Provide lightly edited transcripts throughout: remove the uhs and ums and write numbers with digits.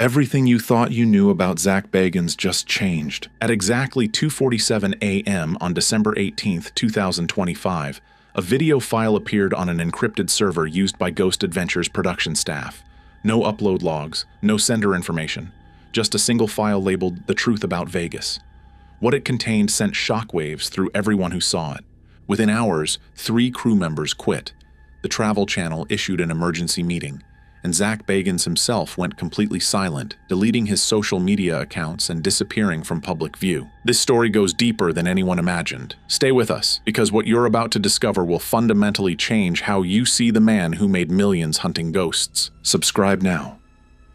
Everything you thought you knew about Zak Bagans just changed. At exactly 2:47 a.m. on December 18, 2025, a video file appeared on an encrypted server used by Ghost Adventures production staff. No upload logs, no sender information, just a single file labeled "The Truth About Vegas." What it contained sent shockwaves through everyone who saw it. Within hours, 3 crew members quit. The Travel Channel issued an emergency meeting, and Zak Bagans himself went completely silent, deleting his social media accounts and disappearing from public view. This story goes deeper than anyone imagined. Stay with us, because what you're about to discover will fundamentally change how you see the man who made millions hunting ghosts. Subscribe now.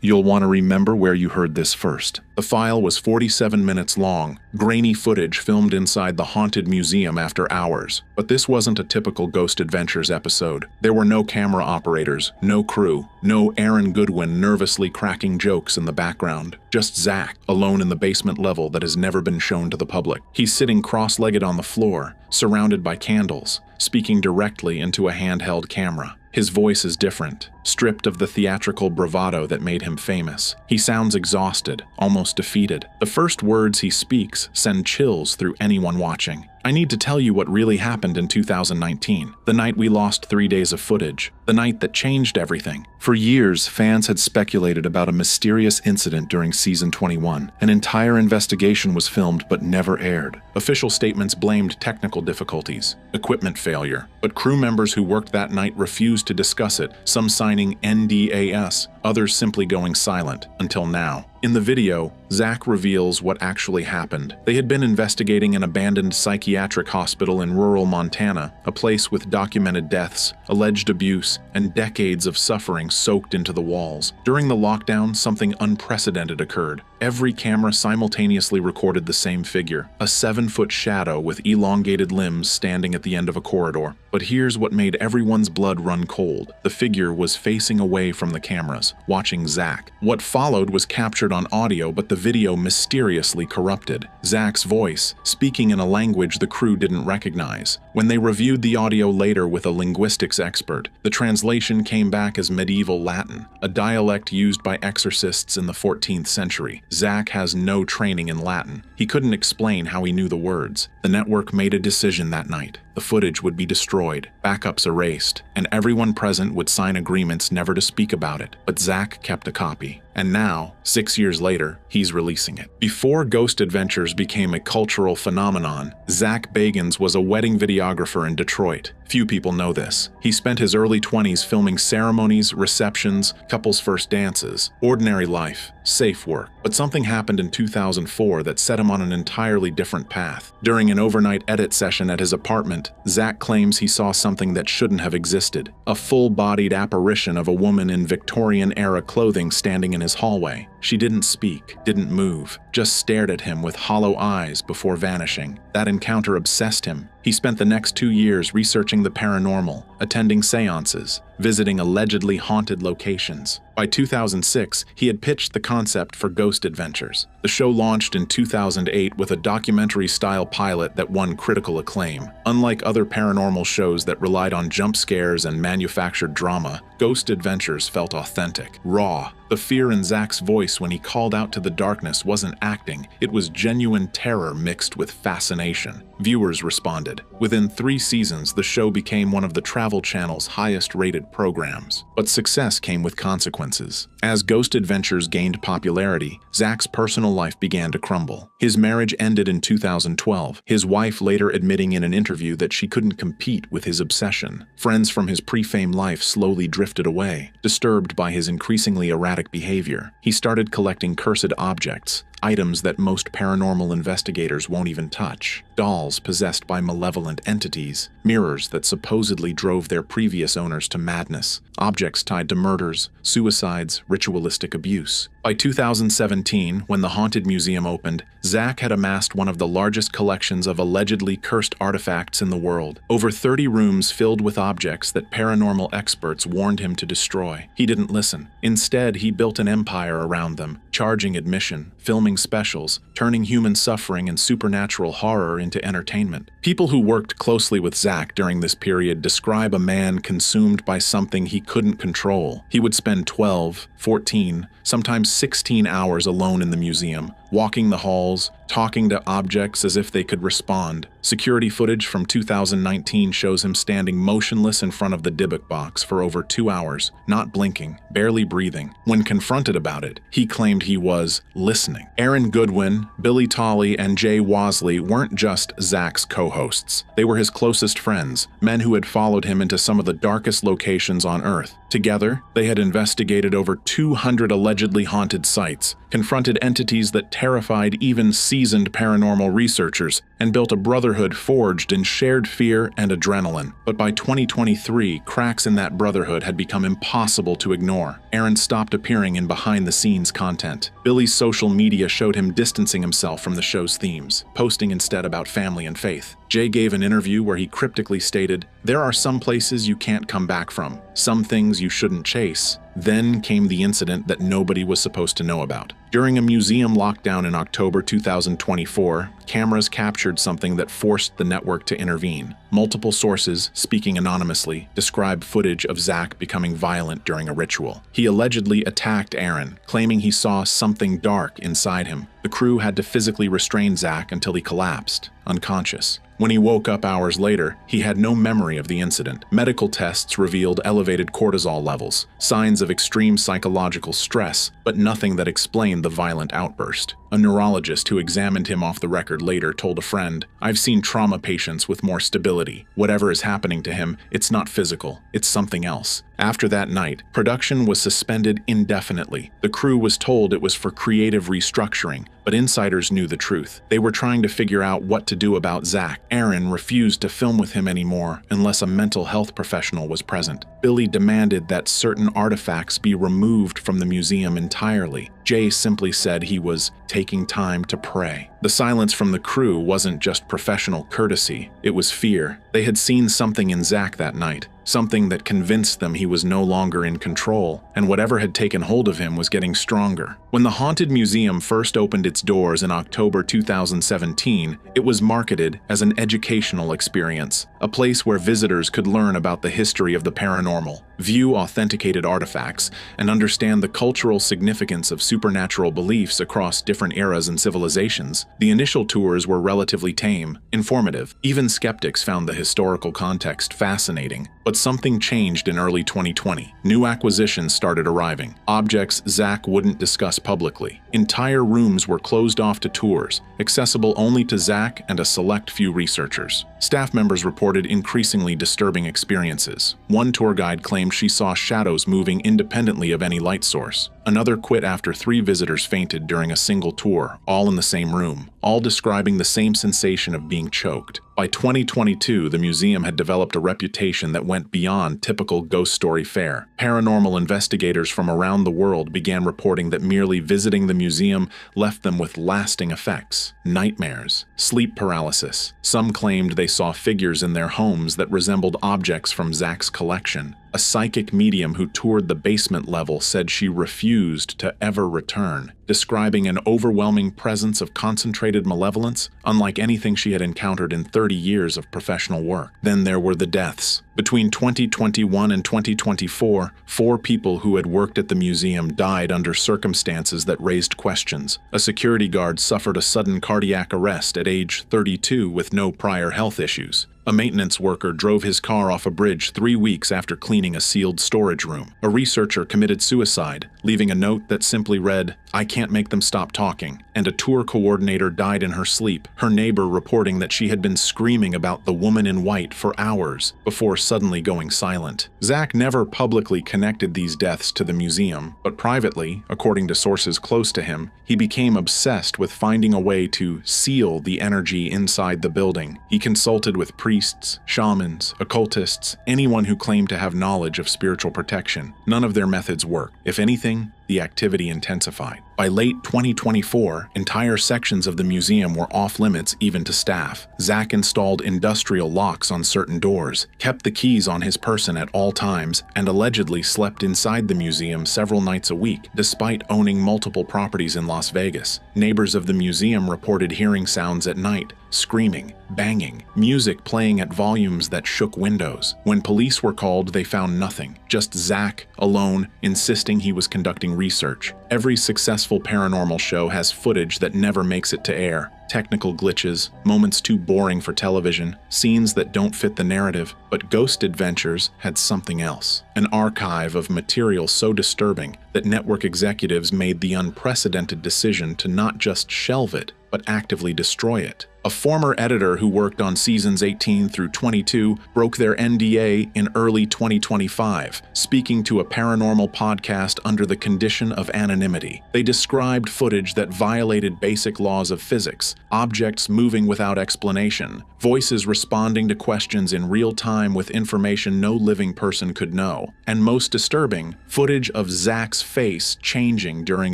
You'll want to remember where you heard this first. The file was 47 minutes long, grainy footage filmed inside the haunted museum after hours. But this wasn't a typical Ghost Adventures episode. There were no camera operators, no crew, no Aaron Goodwin nervously cracking jokes in the background. Just Zak, alone in the basement level that has never been shown to the public. He's sitting cross-legged on the floor, surrounded by candles, speaking directly into a handheld camera. His voice is different, stripped of the theatrical bravado that made him famous. He sounds exhausted, almost defeated. The first words he speaks send chills through anyone watching. "I need to tell you what really happened in 2019, the night we lost 3 days of footage, the night that changed everything." For years, fans had speculated about a mysterious incident during season 21. An entire investigation was filmed but never aired. Official statements blamed technical difficulties, equipment failure, but crew members who worked that night refused to discuss it, some signing NDAs, others simply going silent, until now. In the video, Zak reveals what actually happened. They had been investigating an abandoned psychiatric hospital in rural Montana, a place with documented deaths, alleged abuse, and decades of suffering soaked into the walls. During the lockdown, something unprecedented occurred. Every camera simultaneously recorded the same figure, a 7-foot shadow with elongated limbs standing at the end of a corridor. But here's what made everyone's blood run cold. The figure was facing away from the cameras, watching Zak. What followed was captured on audio, but the video mysteriously corrupted. Zak's voice, speaking in a language the crew didn't recognize. When they reviewed the audio later with a linguistics expert, the translation came back as medieval Latin, a dialect used by exorcists in the 14th century. Zak has no training in Latin. He couldn't explain how he knew the words. The network made a decision that night. The footage would be destroyed, backups erased, and everyone present would sign agreements never to speak about it. But Zak kept a copy. And now, 6 years later, he's releasing it. Before Ghost Adventures became a cultural phenomenon, Zak Bagans was a wedding videographer in Detroit. Few people know this. He spent his early 20s filming ceremonies, receptions, couples' first dances. Ordinary life, safe work. But something happened in 2004 that set him on an entirely different path. During an overnight edit session at his apartment, Zak claims he saw something that shouldn't have existed. A full-bodied apparition of a woman in Victorian-era clothing standing in his hallway. She didn't speak, didn't move, just stared at him with hollow eyes before vanishing. That encounter obsessed him. He spent the next 2 years researching the paranormal, attending seances, visiting allegedly haunted locations. By 2006, he had pitched the concept for Ghost Adventures. The show launched in 2008 with a documentary-style pilot that won critical acclaim. Unlike other paranormal shows that relied on jump scares and manufactured drama, Ghost Adventures felt authentic, raw. The fear in Zak's voice when he called out to the darkness wasn't acting, it was genuine terror mixed with fascination. Viewers responded. Within 3 seasons, the show became one of the Travel Channel's highest-rated programs. But success came with consequences. As Ghost Adventures gained popularity, Zak's personal life began to crumble. His marriage ended in 2012, his wife later admitting in an interview that she couldn't compete with his obsession. Friends from his pre-fame life slowly drifted away, disturbed by his increasingly erratic behavior. He started collecting cursed objects, items that most paranormal investigators won't even touch. Dolls possessed by malevolent entities, mirrors that supposedly drove their previous owners to madness, objects tied to murders, suicides, ritualistic abuse. By 2017, when the Haunted Museum opened, Zak had amassed one of the largest collections of allegedly cursed artifacts in the world. Over 30 rooms filled with objects that paranormal experts warned him to destroy. He didn't listen. Instead, he built an empire around them, charging admission, filming specials, turning human suffering and supernatural horror into entertainment. People who worked closely with Zak during this period describe a man consumed by something he couldn't control. He would spend 12, 14, sometimes 16 hours alone in the museum, walking the halls, talking to objects as if they could respond. Security footage from 2019 shows him standing motionless in front of the Dybbuk box for over 2 hours, not blinking, barely breathing. When confronted about it, he claimed he was listening. Aaron Goodwin, Billy Tolley, and Jay Wasley weren't just Zak's co-hosts. They were his closest friends, men who had followed him into some of the darkest locations on Earth. Together, they had investigated over 200 allegedly haunted sites, confronted entities that terrified even seasoned paranormal researchers, and built a brotherhood forged in shared fear and adrenaline. But by 2023, cracks in that brotherhood had become impossible to ignore. Aaron stopped appearing in behind-the-scenes content. Billy's social media showed him distancing himself from the show's themes, posting instead about family and faith. Jay gave an interview where he cryptically stated, "There are some places you can't come back from, some things you shouldn't chase." Then came the incident that nobody was supposed to know about. During a museum lockdown in October 2024, cameras captured something that forced the network to intervene. Multiple sources, speaking anonymously, describe footage of Zak becoming violent during a ritual. He allegedly attacked Aaron, claiming he saw something dark inside him. The crew had to physically restrain Zak until he collapsed, unconscious. When he woke up hours later, he had no memory of the incident. Medical tests revealed elevated cortisol levels, signs of extreme psychological stress, but nothing that explained the violent outburst. A neurologist who examined him off the record later told a friend, "I've seen trauma patients with more stability. Whatever is happening to him, it's not physical, it's something else." After that night, production was suspended indefinitely. The crew was told it was for creative restructuring, but insiders knew the truth. They were trying to figure out what to do about Zak. Aaron refused to film with him anymore unless a mental health professional was present. Billy demanded that certain artifacts be removed from the museum entirely. Jay simply said he was taking time to pray. The silence from the crew wasn't just professional courtesy, it was fear. They had seen something in Zak that night, something that convinced them he was no longer in control, and whatever had taken hold of him was getting stronger. When the Haunted Museum first opened its doors in October 2017, it was marketed as an educational experience, a place where visitors could learn about the history of the paranormal, view authenticated artifacts, and understand the cultural significance of supernatural beliefs across different eras and civilizations. The initial tours were relatively tame, informative. Even skeptics found the historical context fascinating. But something changed in early 2020. New acquisitions started arriving, objects Zak wouldn't discuss publicly. Entire rooms were closed off to tours, accessible only to Zak and a select few researchers. Staff members reported increasingly disturbing experiences. One tour guide claimed she saw shadows moving independently of any light source. Another quit after 3 visitors fainted during a single tour, all in the same room, all describing the same sensation of being choked. By 2022, the museum had developed a reputation that went beyond typical ghost story fare. Paranormal investigators from around the world began reporting that merely visiting the museum left them with lasting effects: nightmares, sleep paralysis. Some claimed they saw figures in their homes that resembled objects from Zak's collection. A psychic medium who toured the basement level said she refused to ever return, describing an overwhelming presence of concentrated malevolence unlike anything she had encountered in 30 years of professional work. Then there were the deaths. Between 2021 and 2024, 4 people who had worked at the museum died under circumstances that raised questions. A security guard suffered a sudden cardiac arrest at age 32 with no prior health issues. A maintenance worker drove his car off a bridge 3 weeks after cleaning a sealed storage room. A researcher committed suicide, leaving a note that simply read, "I can't make them stop talking." And a tour coordinator died in her sleep, her neighbor reporting that she had been screaming about the woman in white for hours before suddenly going silent. Zak never publicly connected these deaths to the museum, but privately, according to sources close to him, he became obsessed with finding a way to seal the energy inside the building. He consulted with priests, shamans, occultists, anyone who claimed to have knowledge of spiritual protection. None of their methods worked. If anything, the the activity intensified. By late 2024, entire sections of the museum were off-limits even to staff. Zak installed industrial locks on certain doors, kept the keys on his person at all times, and allegedly slept inside the museum several nights a week, despite owning multiple properties in Las Vegas. Neighbors of the museum reported hearing sounds at night, screaming, banging, music playing at volumes that shook windows. When police were called, they found nothing, just Zak, alone, insisting he was conducting research. Every successful paranormal show has footage that never makes it to air. Technical glitches, moments too boring for television, scenes that don't fit the narrative, but Ghost Adventures had something else. An archive of material so disturbing that network executives made the unprecedented decision to not just shelve it, but actively destroy it. A former editor who worked on seasons 18 through 22 broke their NDA in early 2025, speaking to a paranormal podcast under the condition of anonymity. They described footage that violated basic laws of physics, objects moving without explanation, voices responding to questions in real time with information no living person could know, and most disturbing, footage of Zak's face changing during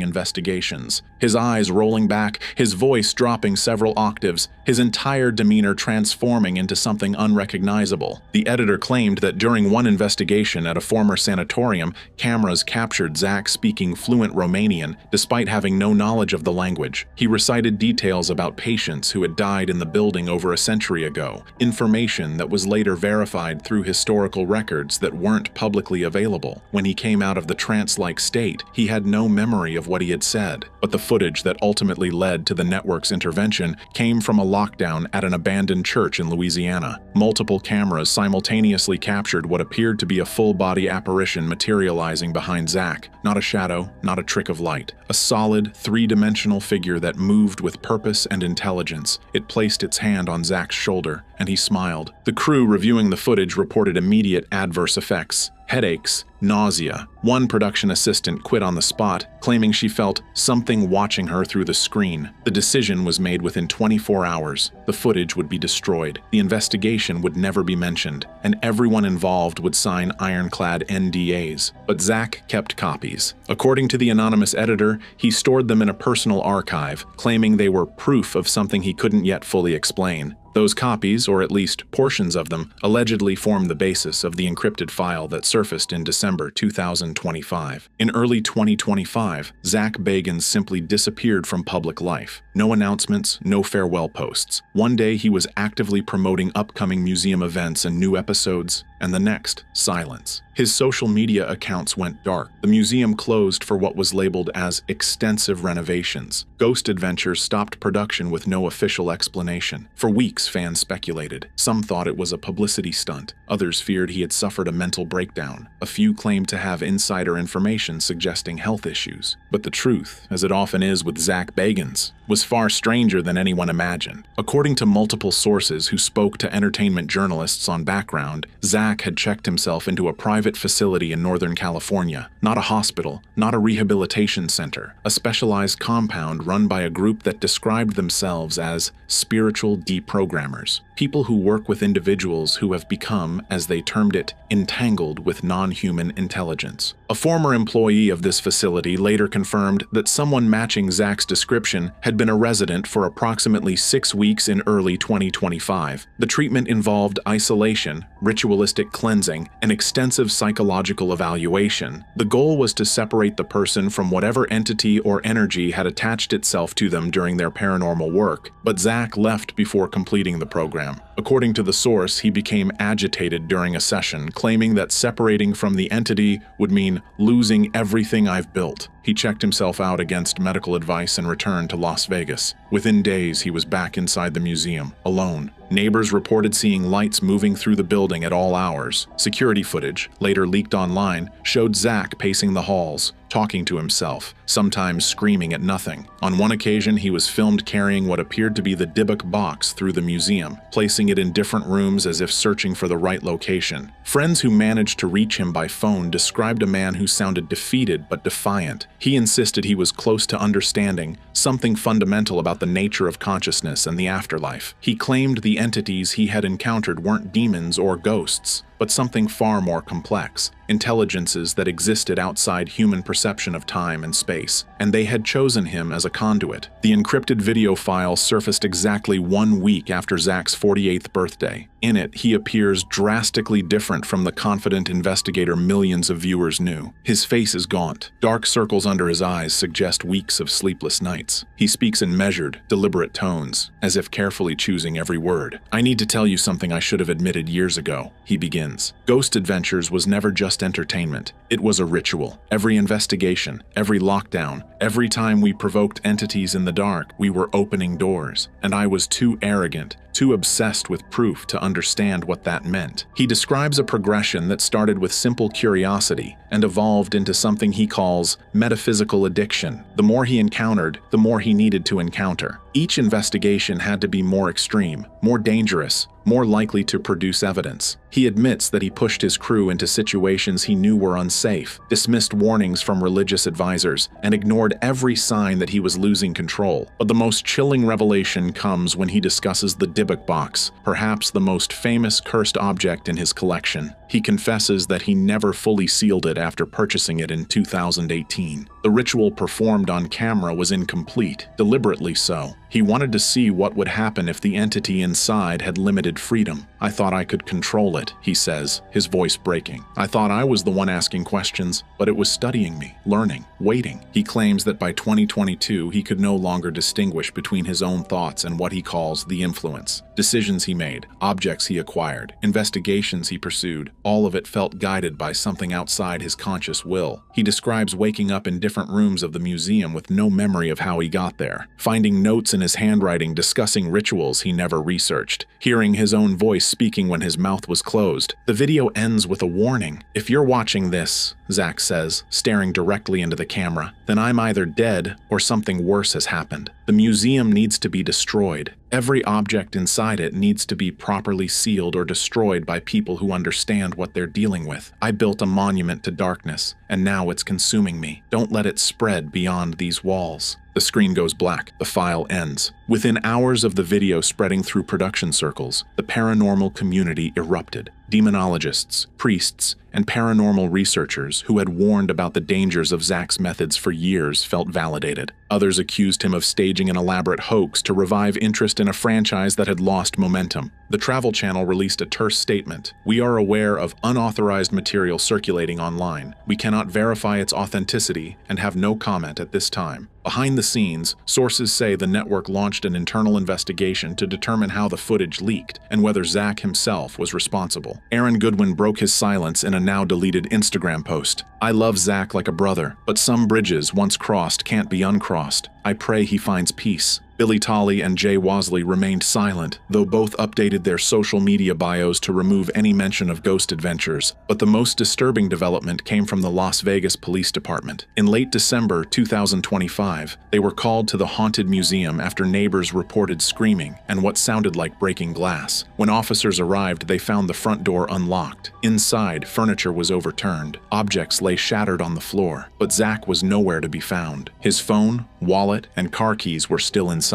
investigations. His eyes rolling back, his voice dropping several octaves, his entire demeanor transforming into something unrecognizable. The editor claimed that during one investigation at a former sanatorium, cameras captured Zak speaking fluent Romanian despite having no knowledge of the language. He recited details about patients who had died in the building over a century ago, information that was later verified through historical records that weren't publicly available. When he came out of the trance-like state, he had no memory of what he had said, but the footage that ultimately led to the network's intervention came from a lockdown at an abandoned church in Louisiana. Multiple cameras simultaneously captured what appeared to be a full-body apparition materializing behind Zak. Not a shadow, not a trick of light. A solid, three-dimensional figure that moved with purpose and intelligence. It placed its hand on Zak's shoulder, and he smiled. The crew reviewing the footage reported immediate adverse effects. Headaches, nausea. One production assistant quit on the spot, claiming she felt something watching her through the screen. The decision was made within 24 hours. The footage would be destroyed. The investigation would never be mentioned, and everyone involved would sign ironclad NDAs. But Zak kept copies. According to the anonymous editor, he stored them in a personal archive, claiming they were proof of something he couldn't yet fully explain. Those copies, or at least portions of them, allegedly formed the basis of the encrypted file that surfaced in December 2025. In early 2025, Zak Bagans simply disappeared from public life. No announcements, no farewell posts. One day he was actively promoting upcoming museum events and new episodes, and the next, silence. His social media accounts went dark. The museum closed for what was labeled as extensive renovations. Ghost Adventures stopped production with no official explanation. For weeks, fans speculated. Some thought it was a publicity stunt. Others feared he had suffered a mental breakdown. A few claimed to have insider information suggesting health issues. But the truth, as it often is with Zak Bagans, was far stranger than anyone imagined. According to multiple sources who spoke to entertainment journalists on background, Zak had checked himself into a private facility in Northern California. Not a hospital, not a rehabilitation center, a specialized compound run by a group that described themselves as spiritual deprogrammers. People who work with individuals who have become, as they termed it, entangled with non-human intelligence. A former employee of this facility later confirmed that someone matching Zak's description had been a resident for approximately 6 weeks in early 2025. The treatment involved isolation, ritualistic cleansing, and extensive psychological evaluation. The goal was to separate the person from whatever entity or energy had attached itself to them during their paranormal work, but Zak left before completing the program. According to the source, he became agitated during a session, claiming that separating from the entity would mean losing everything I've built. He checked himself out against medical advice and returned to Las Vegas. Within days, he was back inside the museum, alone. Neighbors reported seeing lights moving through the building at all hours. Security footage, later leaked online, showed Zak pacing the halls, talking to himself, sometimes screaming at nothing. On one occasion, he was filmed carrying what appeared to be the Dybbuk box through the museum, placing it in different rooms as if searching for the right location. Friends who managed to reach him by phone described a man who sounded defeated but defiant. He insisted he was close to understanding something fundamental about the nature of consciousness and the afterlife. He claimed the entities he had encountered weren't demons or ghosts, but something far more complex, intelligences that existed outside human perception of time and space, and they had chosen him as a conduit. The encrypted video file surfaced exactly 1 week after Zak's 48th birthday. In it, he appears drastically different from the confident investigator millions of viewers knew. His face is gaunt. Dark circles under his eyes suggest weeks of sleepless nights. He speaks in measured, deliberate tones, as if carefully choosing every word. "I need to tell you something I should have admitted years ago," he begins. "Ghost Adventures was never just entertainment. It was a ritual. Every investigation, every lockdown, every time we provoked entities in the dark, we were opening doors. And I was too arrogant, too obsessed with proof to understand what that meant." He describes a progression that started with simple curiosity and evolved into something he calls metaphysical addiction. The more he encountered, the more he needed to encounter. Each investigation had to be more extreme, more dangerous, more likely to produce evidence. He admits that he pushed his crew into situations he knew were unsafe, dismissed warnings from religious advisors, and ignored every sign that he was losing control. But the most chilling revelation comes when he discusses the Dybbuk box, perhaps the most famous cursed object in his collection. He confesses that he never fully sealed it after purchasing it in 2018. The ritual performed on camera was incomplete, deliberately so. He wanted to see what would happen if the entity inside had limited freedom. "I thought I could control it," he says, his voice breaking. "I thought I was the one asking questions, but it was studying me, learning, waiting." He claims that by 2022, he could no longer distinguish between his own thoughts and what he calls the influence. Decisions he made, objects he acquired, investigations he pursued, all of it felt guided by something outside his conscious will. He describes waking up in different rooms of the museum with no memory of how he got there, finding notes in his handwriting discussing rituals he never researched, hearing his own voice speaking when his mouth was closed. The video ends with a warning. "If you're watching this," Zak says, staring directly into the camera, "then I'm either dead or something worse has happened. The museum needs to be destroyed. Every object inside it needs to be properly sealed or destroyed by people who understand what they're dealing with. I built a monument to darkness, and now it's consuming me. Don't let it spread beyond these walls." The screen goes black. The file ends. Within hours of the video spreading through production circles, the paranormal community erupted. Demonologists, priests, and paranormal researchers who had warned about the dangers of Zak's methods for years felt validated. Others accused him of staging an elaborate hoax to revive interest in a franchise that had lost momentum. The Travel Channel released a terse statement. "We are aware of unauthorized material circulating online. We cannot verify its authenticity and have no comment at this time." Behind the scenes, sources say the network launched an internal investigation to determine how the footage leaked and whether Zak himself was responsible. Aaron Goodwin broke his silence in a now-deleted Instagram post. "I love Zak like a brother, but some bridges once crossed can't be uncrossed. I pray he finds peace." Billy Tolley and Jay Wasley remained silent, though both updated their social media bios to remove any mention of Ghost Adventures. But the most disturbing development came from the Las Vegas Police Department. In late December 2025, they were called to the haunted museum after neighbors reported screaming and what sounded like breaking glass. When officers arrived, they found the front door unlocked. Inside, furniture was overturned. Objects lay shattered on the floor, but Zak was nowhere to be found. His phone, wallet, and car keys were still inside.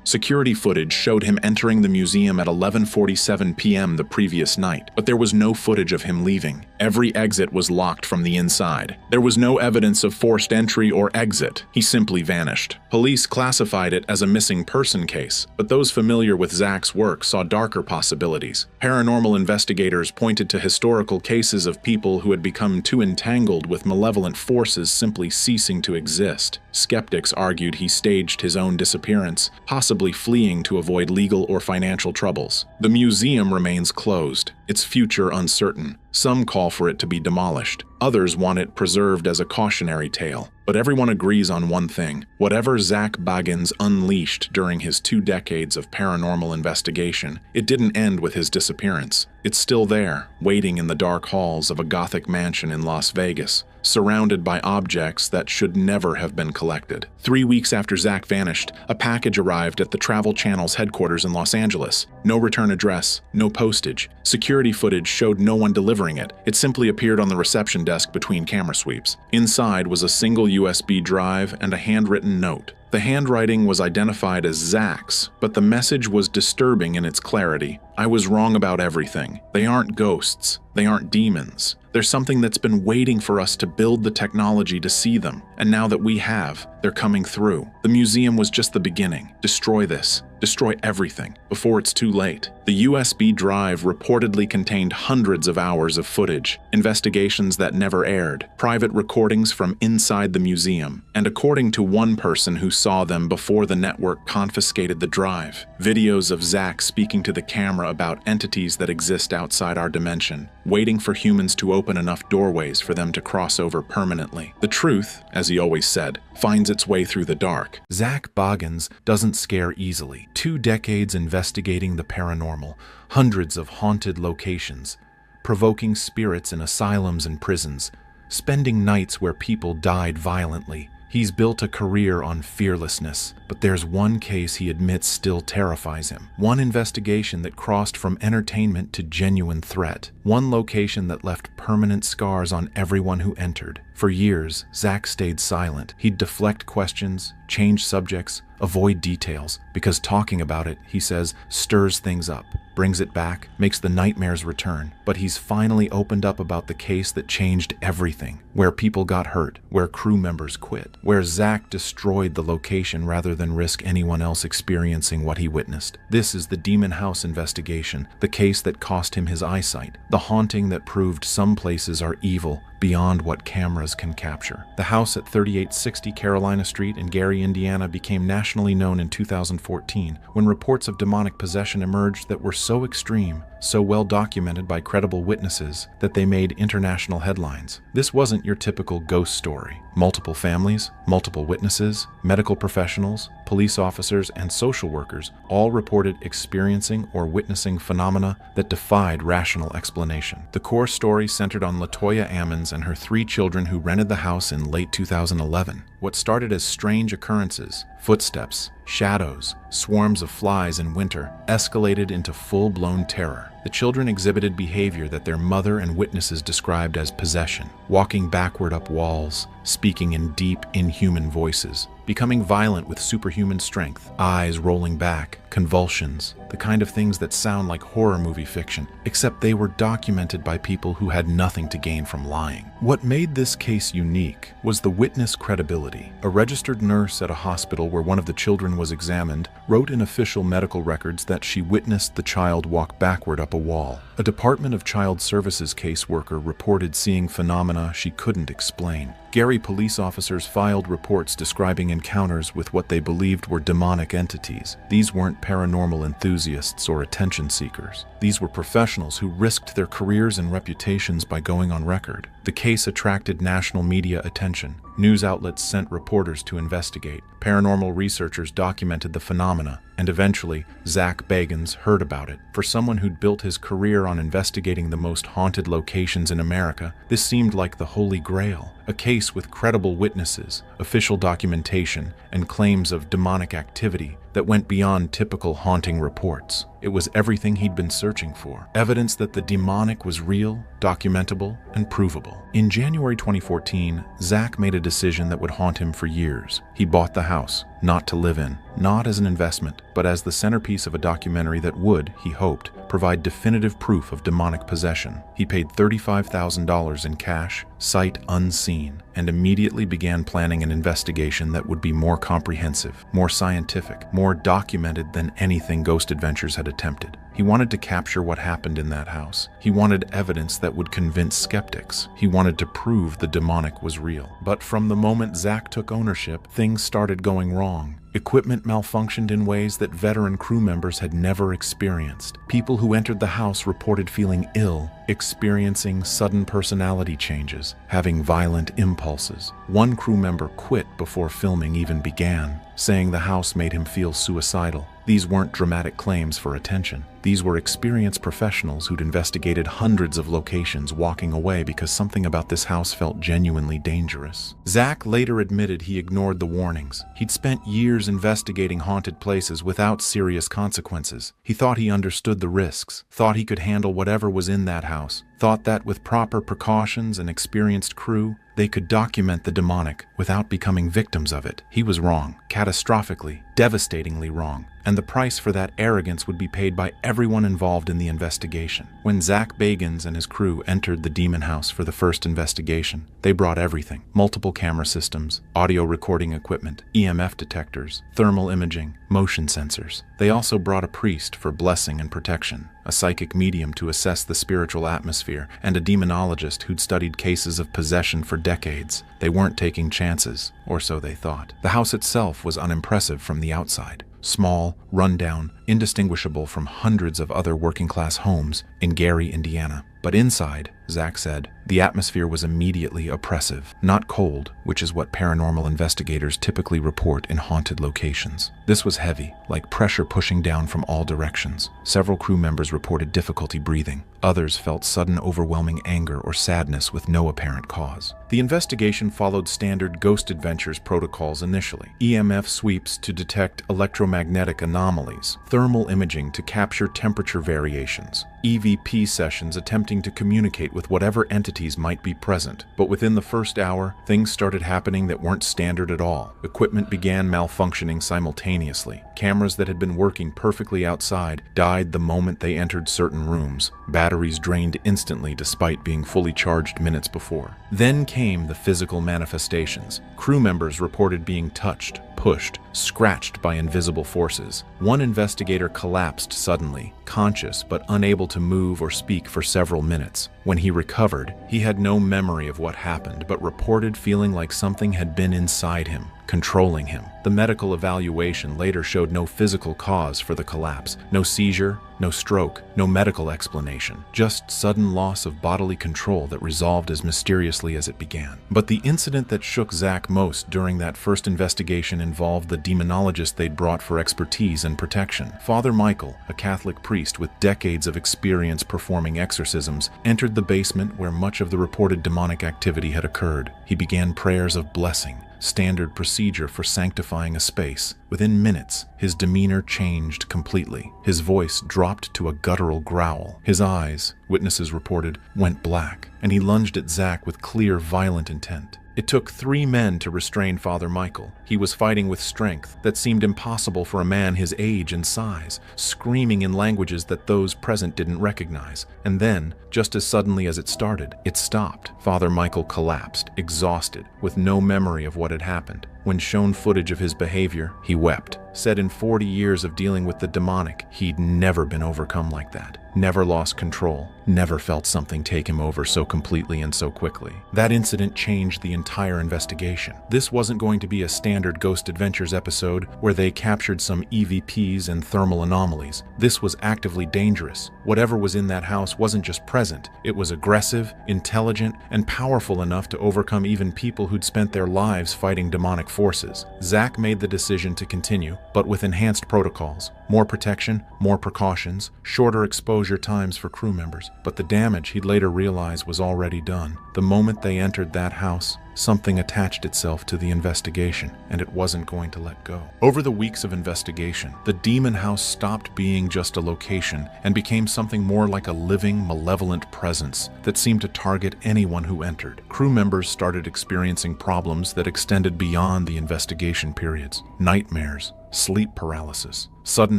Security footage showed him entering the museum at 11:47 p.m. the previous night, but there was no footage of him leaving. Every exit was locked from the inside. There was no evidence of forced entry or exit. He simply vanished. Police classified it as a missing person case, but those familiar with Zak's work saw darker possibilities. Paranormal investigators pointed to historical cases of people who had become too entangled with malevolent forces simply ceasing to exist. Skeptics argued he staged his own disappearance, possibly fleeing to avoid legal or financial troubles. The museum remains closed, its future uncertain. Some call for it to be demolished. Others want it preserved as a cautionary tale. But everyone agrees on one thing. Whatever Zak Bagans unleashed during his 2 decades of paranormal investigation, it didn't end with his disappearance. It's still there, waiting in the dark halls of a Gothic mansion in Las Vegas, surrounded by objects that should never have been collected. 3 weeks after Zak vanished, a package arrived at the Travel Channel's headquarters in Los Angeles. No return address, no postage. Security footage showed no one delivering it. It simply appeared on the reception desk between camera sweeps. Inside was a single USB drive and a handwritten note. The handwriting was identified as Zak's, but the message was disturbing in its clarity. I was wrong about everything. They aren't ghosts. They aren't demons. There's something that's been waiting for us to build the technology to see them, and now that we have, they're coming through. The museum was just the beginning. Destroy this. Destroy everything, before it's too late. The USB drive reportedly contained hundreds of hours of footage, investigations that never aired, private recordings from inside the museum, and according to one person who saw them before the network confiscated the drive, videos of Zak speaking to the camera about entities that exist outside our dimension, waiting for humans to open enough doorways for them to cross over permanently. The truth, as he always said, finds its way through the dark. Zak Bagans doesn't scare easily. 2 decades investigating the paranormal, hundreds of haunted locations, provoking spirits in asylums and prisons, spending nights where people died violently. He's built a career on fearlessness, but there's one case he admits still terrifies him. One investigation that crossed from entertainment to genuine threat. One location that left permanent scars on everyone who entered. For years, Zak stayed silent. He'd deflect questions, change subjects, avoid details, because talking about it, he says, stirs things up, brings it back, makes the nightmares return. But he's finally opened up about the case that changed everything, where people got hurt, where crew members quit, where Zak destroyed the location rather than risk anyone else experiencing what he witnessed. This is the Demon House investigation, the case that cost him his eyesight, the haunting that proved some places are evil beyond what cameras can capture. The house at 3860 Carolina Street in Gary, Indiana became nationally known in 2014 when reports of demonic possession emerged that were so extreme, so well documented by credible witnesses that they made international headlines. This wasn't your typical ghost story. Multiple families, multiple witnesses, medical professionals, police officers, and social workers all reported experiencing or witnessing phenomena that defied rational explanation. The core story centered on LaToya Ammons and her 3 children who rented the house in late 2011. What started as strange occurrences, footsteps, shadows, swarms of flies in winter, escalated into full-blown terror. The children exhibited behavior that their mother and witnesses described as possession, walking backward up walls, speaking in deep, inhuman voices, becoming violent with superhuman strength, eyes rolling back, convulsions, the kind of things that sound like horror movie fiction, except they were documented by people who had nothing to gain from lying. What made this case unique was the witness credibility. A registered nurse at a hospital where one of the children was examined wrote in official medical records that she witnessed the child walk backward up a wall. A Department of Child Services caseworker reported seeing phenomena she couldn't explain. Gary police officers filed reports describing encounters with what they believed were demonic entities. These weren't paranormal enthusiasts or attention seekers. These were professionals who risked their careers and reputations by going on record. The case attracted national media attention. News outlets sent reporters to investigate. Paranormal researchers documented the phenomena, and eventually, Zak Bagans heard about it. For someone who'd built his career on investigating the most haunted locations in America, this seemed like the Holy Grail. A case with credible witnesses, official documentation, and claims of demonic activity that went beyond typical haunting reports. It was everything he'd been searching for. Evidence that the demonic was real, documentable, and provable. In January 2014, Zak made a decision that would haunt him for years. He bought the house, not to live in, not as an investment, but as the centerpiece of a documentary that would, he hoped, provide definitive proof of demonic possession. He paid $35,000 in cash, sight unseen, and immediately began planning an investigation that would be more comprehensive, more scientific, more documented than anything Ghost Adventures had attempted. He wanted to capture what happened in that house. He wanted evidence that would convince skeptics. He wanted to prove the demonic was real. But from the moment Zak took ownership, things started going wrong. Equipment malfunctioned in ways that veteran crew members had never experienced. People who entered the house reported feeling ill, experiencing sudden personality changes, having violent impulses. One crew member quit before filming even began, saying the house made him feel suicidal. These weren't dramatic claims for attention. These were experienced professionals who'd investigated hundreds of locations walking away because something about this house felt genuinely dangerous. Zak later admitted he ignored the warnings. He'd spent years investigating haunted places without serious consequences. He thought he understood the risks, thought he could handle whatever was in that house, thought that with proper precautions and experienced crew, they could document the demonic without becoming victims of it. He was wrong, catastrophically, devastatingly wrong, and the price for that arrogance would be paid by everyone involved in the investigation. When Zak Bagans and his crew entered the demon house for the first investigation, they brought everything: multiple camera systems, audio recording equipment, EMF detectors, thermal imaging, motion sensors. They also brought a priest for blessing and protection, a psychic medium to assess the spiritual atmosphere, and a demonologist who'd studied cases of possession for decades. They weren't taking chances, or so they thought. The house itself was unimpressive from the outside. Small, run-down, indistinguishable from hundreds of other working-class homes in Gary, Indiana. But inside, Zak said, the atmosphere was immediately oppressive, not cold, which is what paranormal investigators typically report in haunted locations. This was heavy, like pressure pushing down from all directions. Several crew members reported difficulty breathing. Others felt sudden overwhelming anger or sadness with no apparent cause. The investigation followed standard Ghost Adventures protocols initially: EMF sweeps to detect electromagnetic anomalies, thermal imaging to capture temperature variations, EVP sessions attempting to communicate with whatever entities might be present. But within the first hour, things started happening that weren't standard at all. Equipment began malfunctioning simultaneously. Cameras that had been working perfectly outside died the moment they entered certain rooms. Batteries drained instantly despite being fully charged minutes before. Then came the physical manifestations. Crew members reported being touched, pushed, scratched by invisible forces. One investigator collapsed suddenly, conscious but unable to move or speak for several minutes. When he recovered, he had no memory of what happened, but reported feeling like something had been inside him, controlling him. The medical evaluation later showed no physical cause for the collapse, no seizure, no stroke, no medical explanation, just sudden loss of bodily control that resolved as mysteriously as it began. But the incident that shook Zak most during that first investigation involved the demonologist they'd brought for expertise and protection. Father Michael, a Catholic priest with decades of experience performing exorcisms, entered the basement where much of the reported demonic activity had occurred. He began prayers of blessing, standard procedure for sanctifying a space. Within minutes, his demeanor changed completely. His voice dropped to a guttural growl. His eyes, witnesses reported, went black, and he lunged at Zak with clear, violent intent. It took 3 men to restrain Father Michael. He was fighting with strength that seemed impossible for a man his age and size, screaming in languages that those present didn't recognize. And then, just as suddenly as it started, it stopped. Father Michael collapsed, exhausted, with no memory of what had happened. When shown footage of his behavior, he wept. Said in 40 years of dealing with the demonic, he'd never been overcome like that. Never lost control. Never felt something take him over so completely and so quickly. That incident changed the entire investigation. This wasn't going to be a standard Ghost Adventures episode where they captured some EVPs and thermal anomalies. This was actively dangerous. Whatever was in that house wasn't just present. It was aggressive, intelligent, and powerful enough to overcome even people who'd spent their lives fighting demonic forces. Zak made the decision to continue, but with enhanced protocols. More protection, more precautions, shorter exposure times for crew members. But the damage he'd later realize was already done. The moment they entered that house, something attached itself to the investigation, and it wasn't going to let go. Over the weeks of investigation, the demon house stopped being just a location and became something more like a living, malevolent presence that seemed to target anyone who entered. Crew members started experiencing problems that extended beyond the investigation periods. Nightmares, sleep paralysis, sudden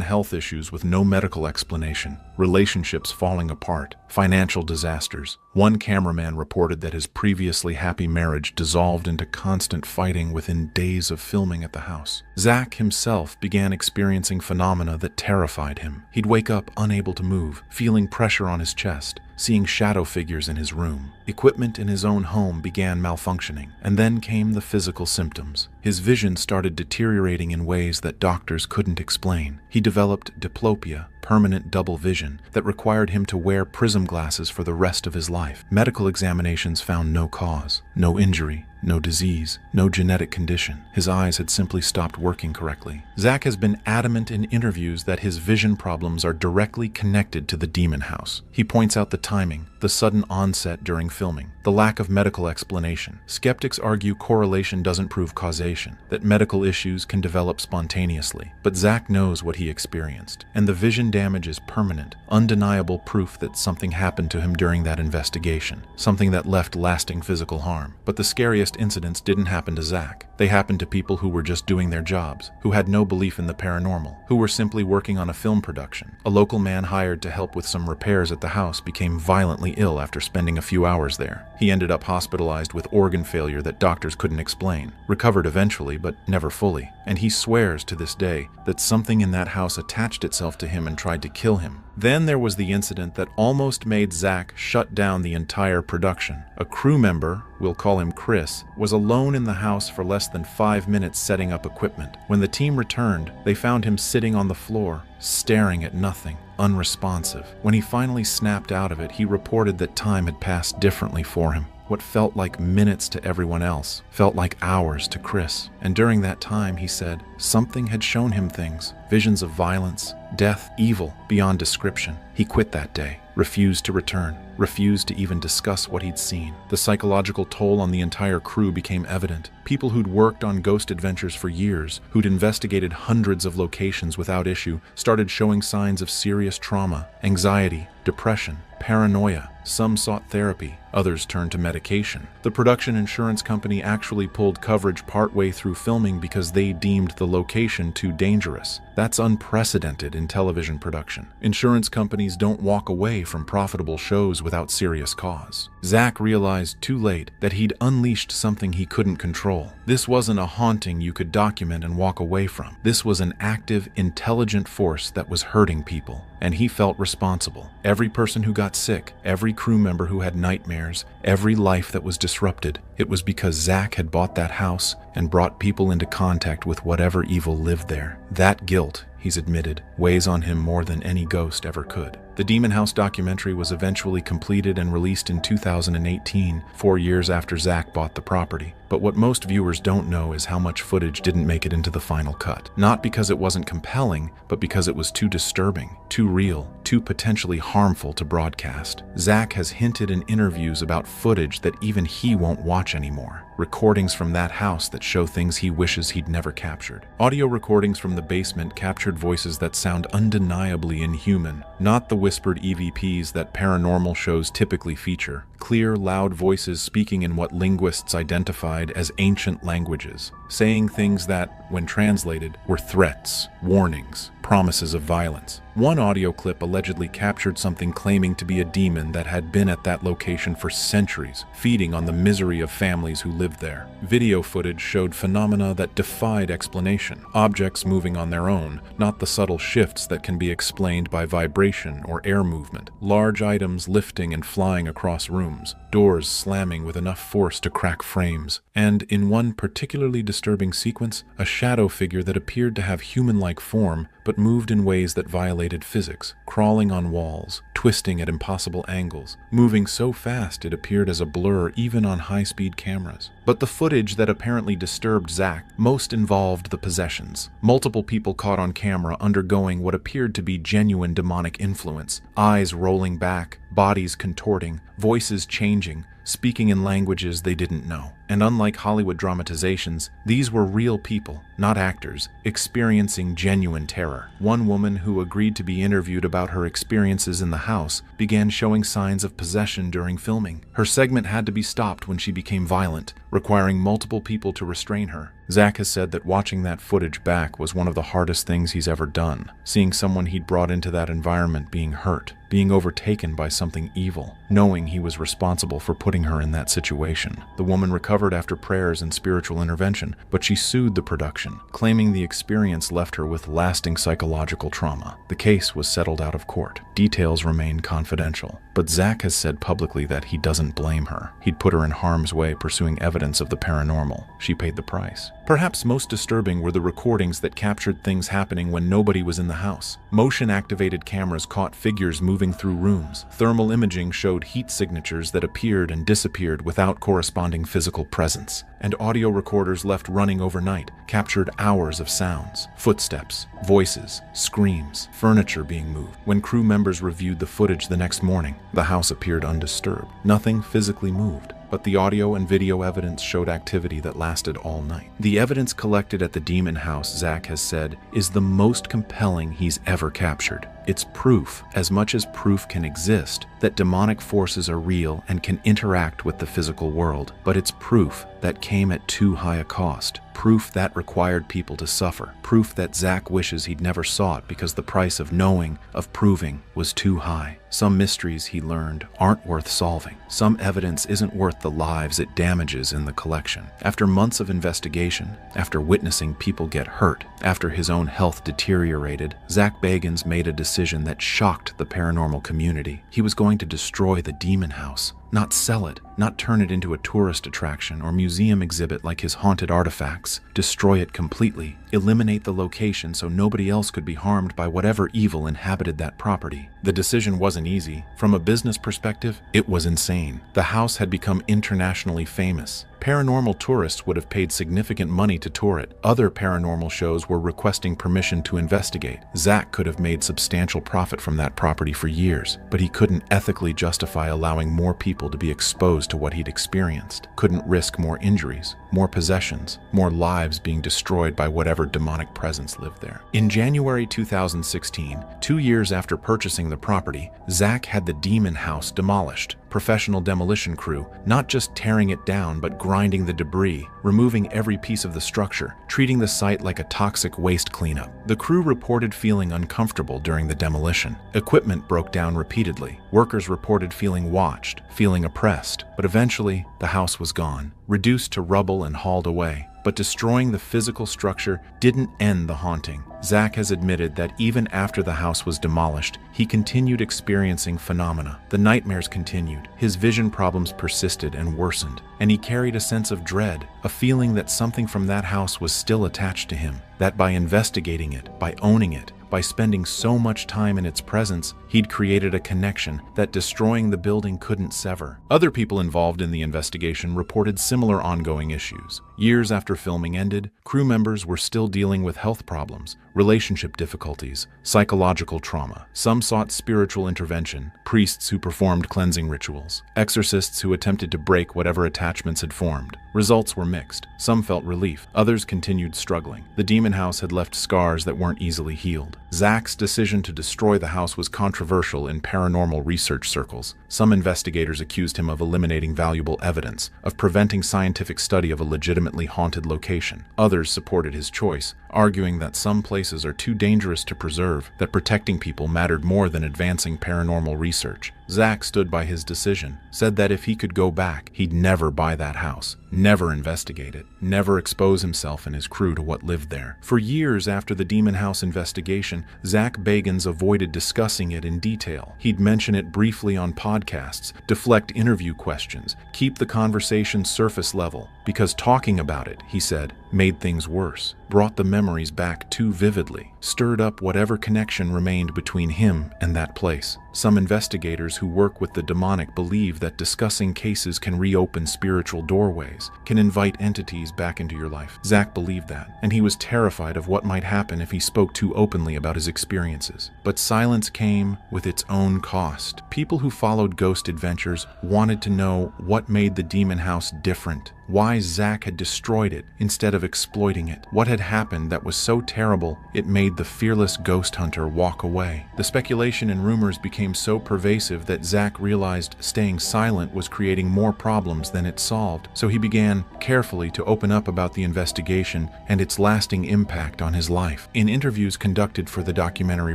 health issues with no medical explanation, relationships falling apart, financial disasters. One cameraman reported that his previously happy marriage dissolved into constant fighting within days of filming at the house. Zak himself began experiencing phenomena that terrified him. He'd wake up unable to move, feeling pressure on his chest, seeing shadow figures in his room. Equipment in his own home began malfunctioning, and then came the physical symptoms. His vision started deteriorating in ways that doctors couldn't explain. He developed diplopia, permanent double vision, that required him to wear prism glasses for the rest of his life. Medical examinations found no cause, no injury, no disease, no genetic condition. His eyes had simply stopped working correctly. Zak has been adamant in interviews that his vision problems are directly connected to the demon house. He points out the timing, the sudden onset during filming, the lack of medical explanation. Skeptics argue correlation doesn't prove causation, that medical issues can develop spontaneously. But Zak knows what he experienced, and the vision damage is permanent, undeniable proof that something happened to him during that investigation, something that left lasting physical harm. But the scariest incidents didn't happen to Zak. They happened to people who were just doing their jobs, who had no belief in the paranormal, who were simply working on a film production. A local man hired to help with some repairs at the house became violently ill after spending a few hours there. He ended up hospitalized with organ failure that doctors couldn't explain, recovered eventually but never fully, and he swears to this day that something in that house attached itself to him and tried to kill him. Then there was the incident that almost made Zak shut down the entire production. A crew member, we'll call him Chris, was alone in the house for less than 5 minutes setting up equipment. When the team returned, they found him sitting on the floor, staring at nothing, unresponsive. When he finally snapped out of it, he reported that time had passed differently for him. What felt like minutes to everyone else felt like hours to Chris. And during that time, he said, something had shown him things, visions of violence, death, evil, beyond description. He quit that day, refused to return, refused to even discuss what he'd seen. The psychological toll on the entire crew became evident. People who'd worked on ghost adventures for years, who'd investigated hundreds of locations without issue, started showing signs of serious trauma, anxiety, depression, paranoia. Some sought therapy, others turned to medication. The production insurance company actually pulled coverage partway through filming because they deemed the location too dangerous. That's unprecedented in television production. Insurance companies don't walk away from profitable shows without serious cause. Zak realized too late that he'd unleashed something he couldn't control. This wasn't a haunting you could document and walk away from. This was an active, intelligent force that was hurting people, and he felt responsible. Every person who got sick, every crew member who had nightmares, every life that was disrupted, it was because Zak had bought that house and brought people into contact with whatever evil lived there. That guilt, he's admitted, weighs on him more than any ghost ever could. The Demon House documentary was eventually completed and released in 2018, 4 years after Zak bought the property. But what most viewers don't know is how much footage didn't make it into the final cut. Not because it wasn't compelling, but because it was too disturbing, too real, too potentially harmful to broadcast. Zak has hinted in interviews about footage that even he won't watch anymore. Recordings from that house that show things he wishes he'd never captured. Audio recordings from the basement captured voices that sound undeniably inhuman, not the whispered EVPs that paranormal shows typically feature. Clear, loud voices speaking in what linguists identified as ancient languages, saying things that, when translated, were threats, warnings, promises of violence. One audio clip allegedly captured something claiming to be a demon that had been at that location for centuries, feeding on the misery of families who lived there. Video footage showed phenomena that defied explanation, objects moving on their own, not the subtle shifts that can be explained by vibration or air movement, large items lifting and flying across rooms, doors slamming with enough force to crack frames, and, in one particularly disturbing sequence, a shadow figure that appeared to have human-like form but moved in ways that violated physics, crawling on walls, twisting at impossible angles, moving so fast it appeared as a blur even on high-speed cameras. But the footage that apparently disturbed Zak most involved the possessions. Multiple people caught on camera undergoing what appeared to be genuine demonic influence, eyes rolling back, bodies contorting, voices changing, speaking in languages they didn't know. And unlike Hollywood dramatizations, these were real people, not actors, experiencing genuine terror. One woman who agreed to be interviewed about her experiences in the house began showing signs of possession during filming. Her segment had to be stopped when she became violent, requiring multiple people to restrain her. Zak has said that watching that footage back was one of the hardest things he's ever done, seeing someone he'd brought into that environment being hurt, being overtaken by something evil, knowing he was responsible for putting her in that situation. The woman recovered after prayers and spiritual intervention, but she sued the production, claiming the experience left her with lasting psychological trauma. The case was settled out of court. Details remain confidential, but Zak has said publicly that he doesn't blame her. He'd put her in harm's way pursuing evidence of the paranormal. She paid the price. Perhaps most disturbing were the recordings that captured things happening when nobody was in the house. Motion-activated cameras caught figures moving through rooms. Thermal imaging showed heat signatures that appeared and disappeared without corresponding physical physical presence, and audio recorders left running overnight captured hours of sounds, footsteps, voices, screams, furniture being moved. When crew members reviewed the footage the next morning, the house appeared undisturbed. Nothing physically moved, but the audio and video evidence showed activity that lasted all night. The evidence collected at the Demon House, Zak has said, is the most compelling he's ever captured. It's proof, as much as proof can exist, that demonic forces are real and can interact with the physical world. But it's proof that came at too high a cost. Proof that required people to suffer. Proof that Zak wishes he'd never sought because the price of knowing, of proving, was too high. Some mysteries he learned aren't worth solving. Some evidence isn't worth the lives it damages in the collection. After months of investigation, after witnessing people get hurt, after his own health deteriorated, Zak Bagans made a decision that shocked the paranormal community. He was going to destroy the Demon House. Not sell it, not turn it into a tourist attraction or museum exhibit like his haunted artifacts. Destroy it completely. Eliminate the location so nobody else could be harmed by whatever evil inhabited that property. The decision wasn't easy. From a business perspective, it was insane. The house had become internationally famous. Paranormal tourists would have paid significant money to tour it. Other paranormal shows were requesting permission to investigate. Zak could have made substantial profit from that property for years, but he couldn't ethically justify allowing more people to be exposed to what he'd experienced. Couldn't risk more injuries, more possessions, more lives being destroyed by whatever demonic presence lived there. In January 2016, 2 years after purchasing the property, Zak had the Demon House demolished. Professional demolition crew, not just tearing it down, but grinding the debris, removing every piece of the structure, treating the site like a toxic waste cleanup. The crew reported feeling uncomfortable during the demolition. Equipment broke down repeatedly. Workers reported feeling watched, feeling oppressed, but eventually the house was gone, reduced to rubble and hauled away. But destroying the physical structure didn't end the haunting. Zak has admitted that even after the house was demolished, he continued experiencing phenomena. The nightmares continued, his vision problems persisted and worsened, and he carried a sense of dread, a feeling that something from that house was still attached to him, that by investigating it, by owning it, by spending so much time in its presence, he'd created a connection that destroying the building couldn't sever. Other people involved in the investigation reported similar ongoing issues. Years after filming ended, crew members were still dealing with health problems, relationship difficulties, psychological trauma. Some sought spiritual intervention, priests who performed cleansing rituals, exorcists who attempted to break whatever attachments had formed. Results were mixed. Some felt relief, others continued struggling. The Demon House had left scars that weren't easily healed. Zak's decision to destroy the house was controversial in paranormal research circles. Some investigators accused him of eliminating valuable evidence, of preventing scientific study of a legitimately haunted location. Others supported his choice, arguing that some places are too dangerous to preserve, that protecting people mattered more than advancing paranormal research. Zak stood by his decision, said that if he could go back, he'd never buy that house, never investigate it, never expose himself and his crew to what lived there. For years after the Demon House investigation, Zak Bagans avoided discussing it in detail. He'd mention it briefly on podcasts, deflect interview questions, keep the conversation surface level, because talking about it, he said, made things worse, brought the memories back too vividly, stirred up whatever connection remained between him and that place. Some investigators who work with the demonic believe that discussing cases can reopen spiritual doorways, can invite entities back into your life. Zak believed that, and he was terrified of what might happen if he spoke too openly about his experiences. But silence came with its own cost. People who followed ghost adventures wanted to know what made the Demon House different, why Zak had destroyed it instead of exploiting it. What had happened that was so terrible it made the fearless ghost hunter walk away. The speculation and rumors became so pervasive that Zak realized staying silent was creating more problems than it solved, so he began carefully to open up about the investigation and its lasting impact on his life. In interviews conducted for the documentary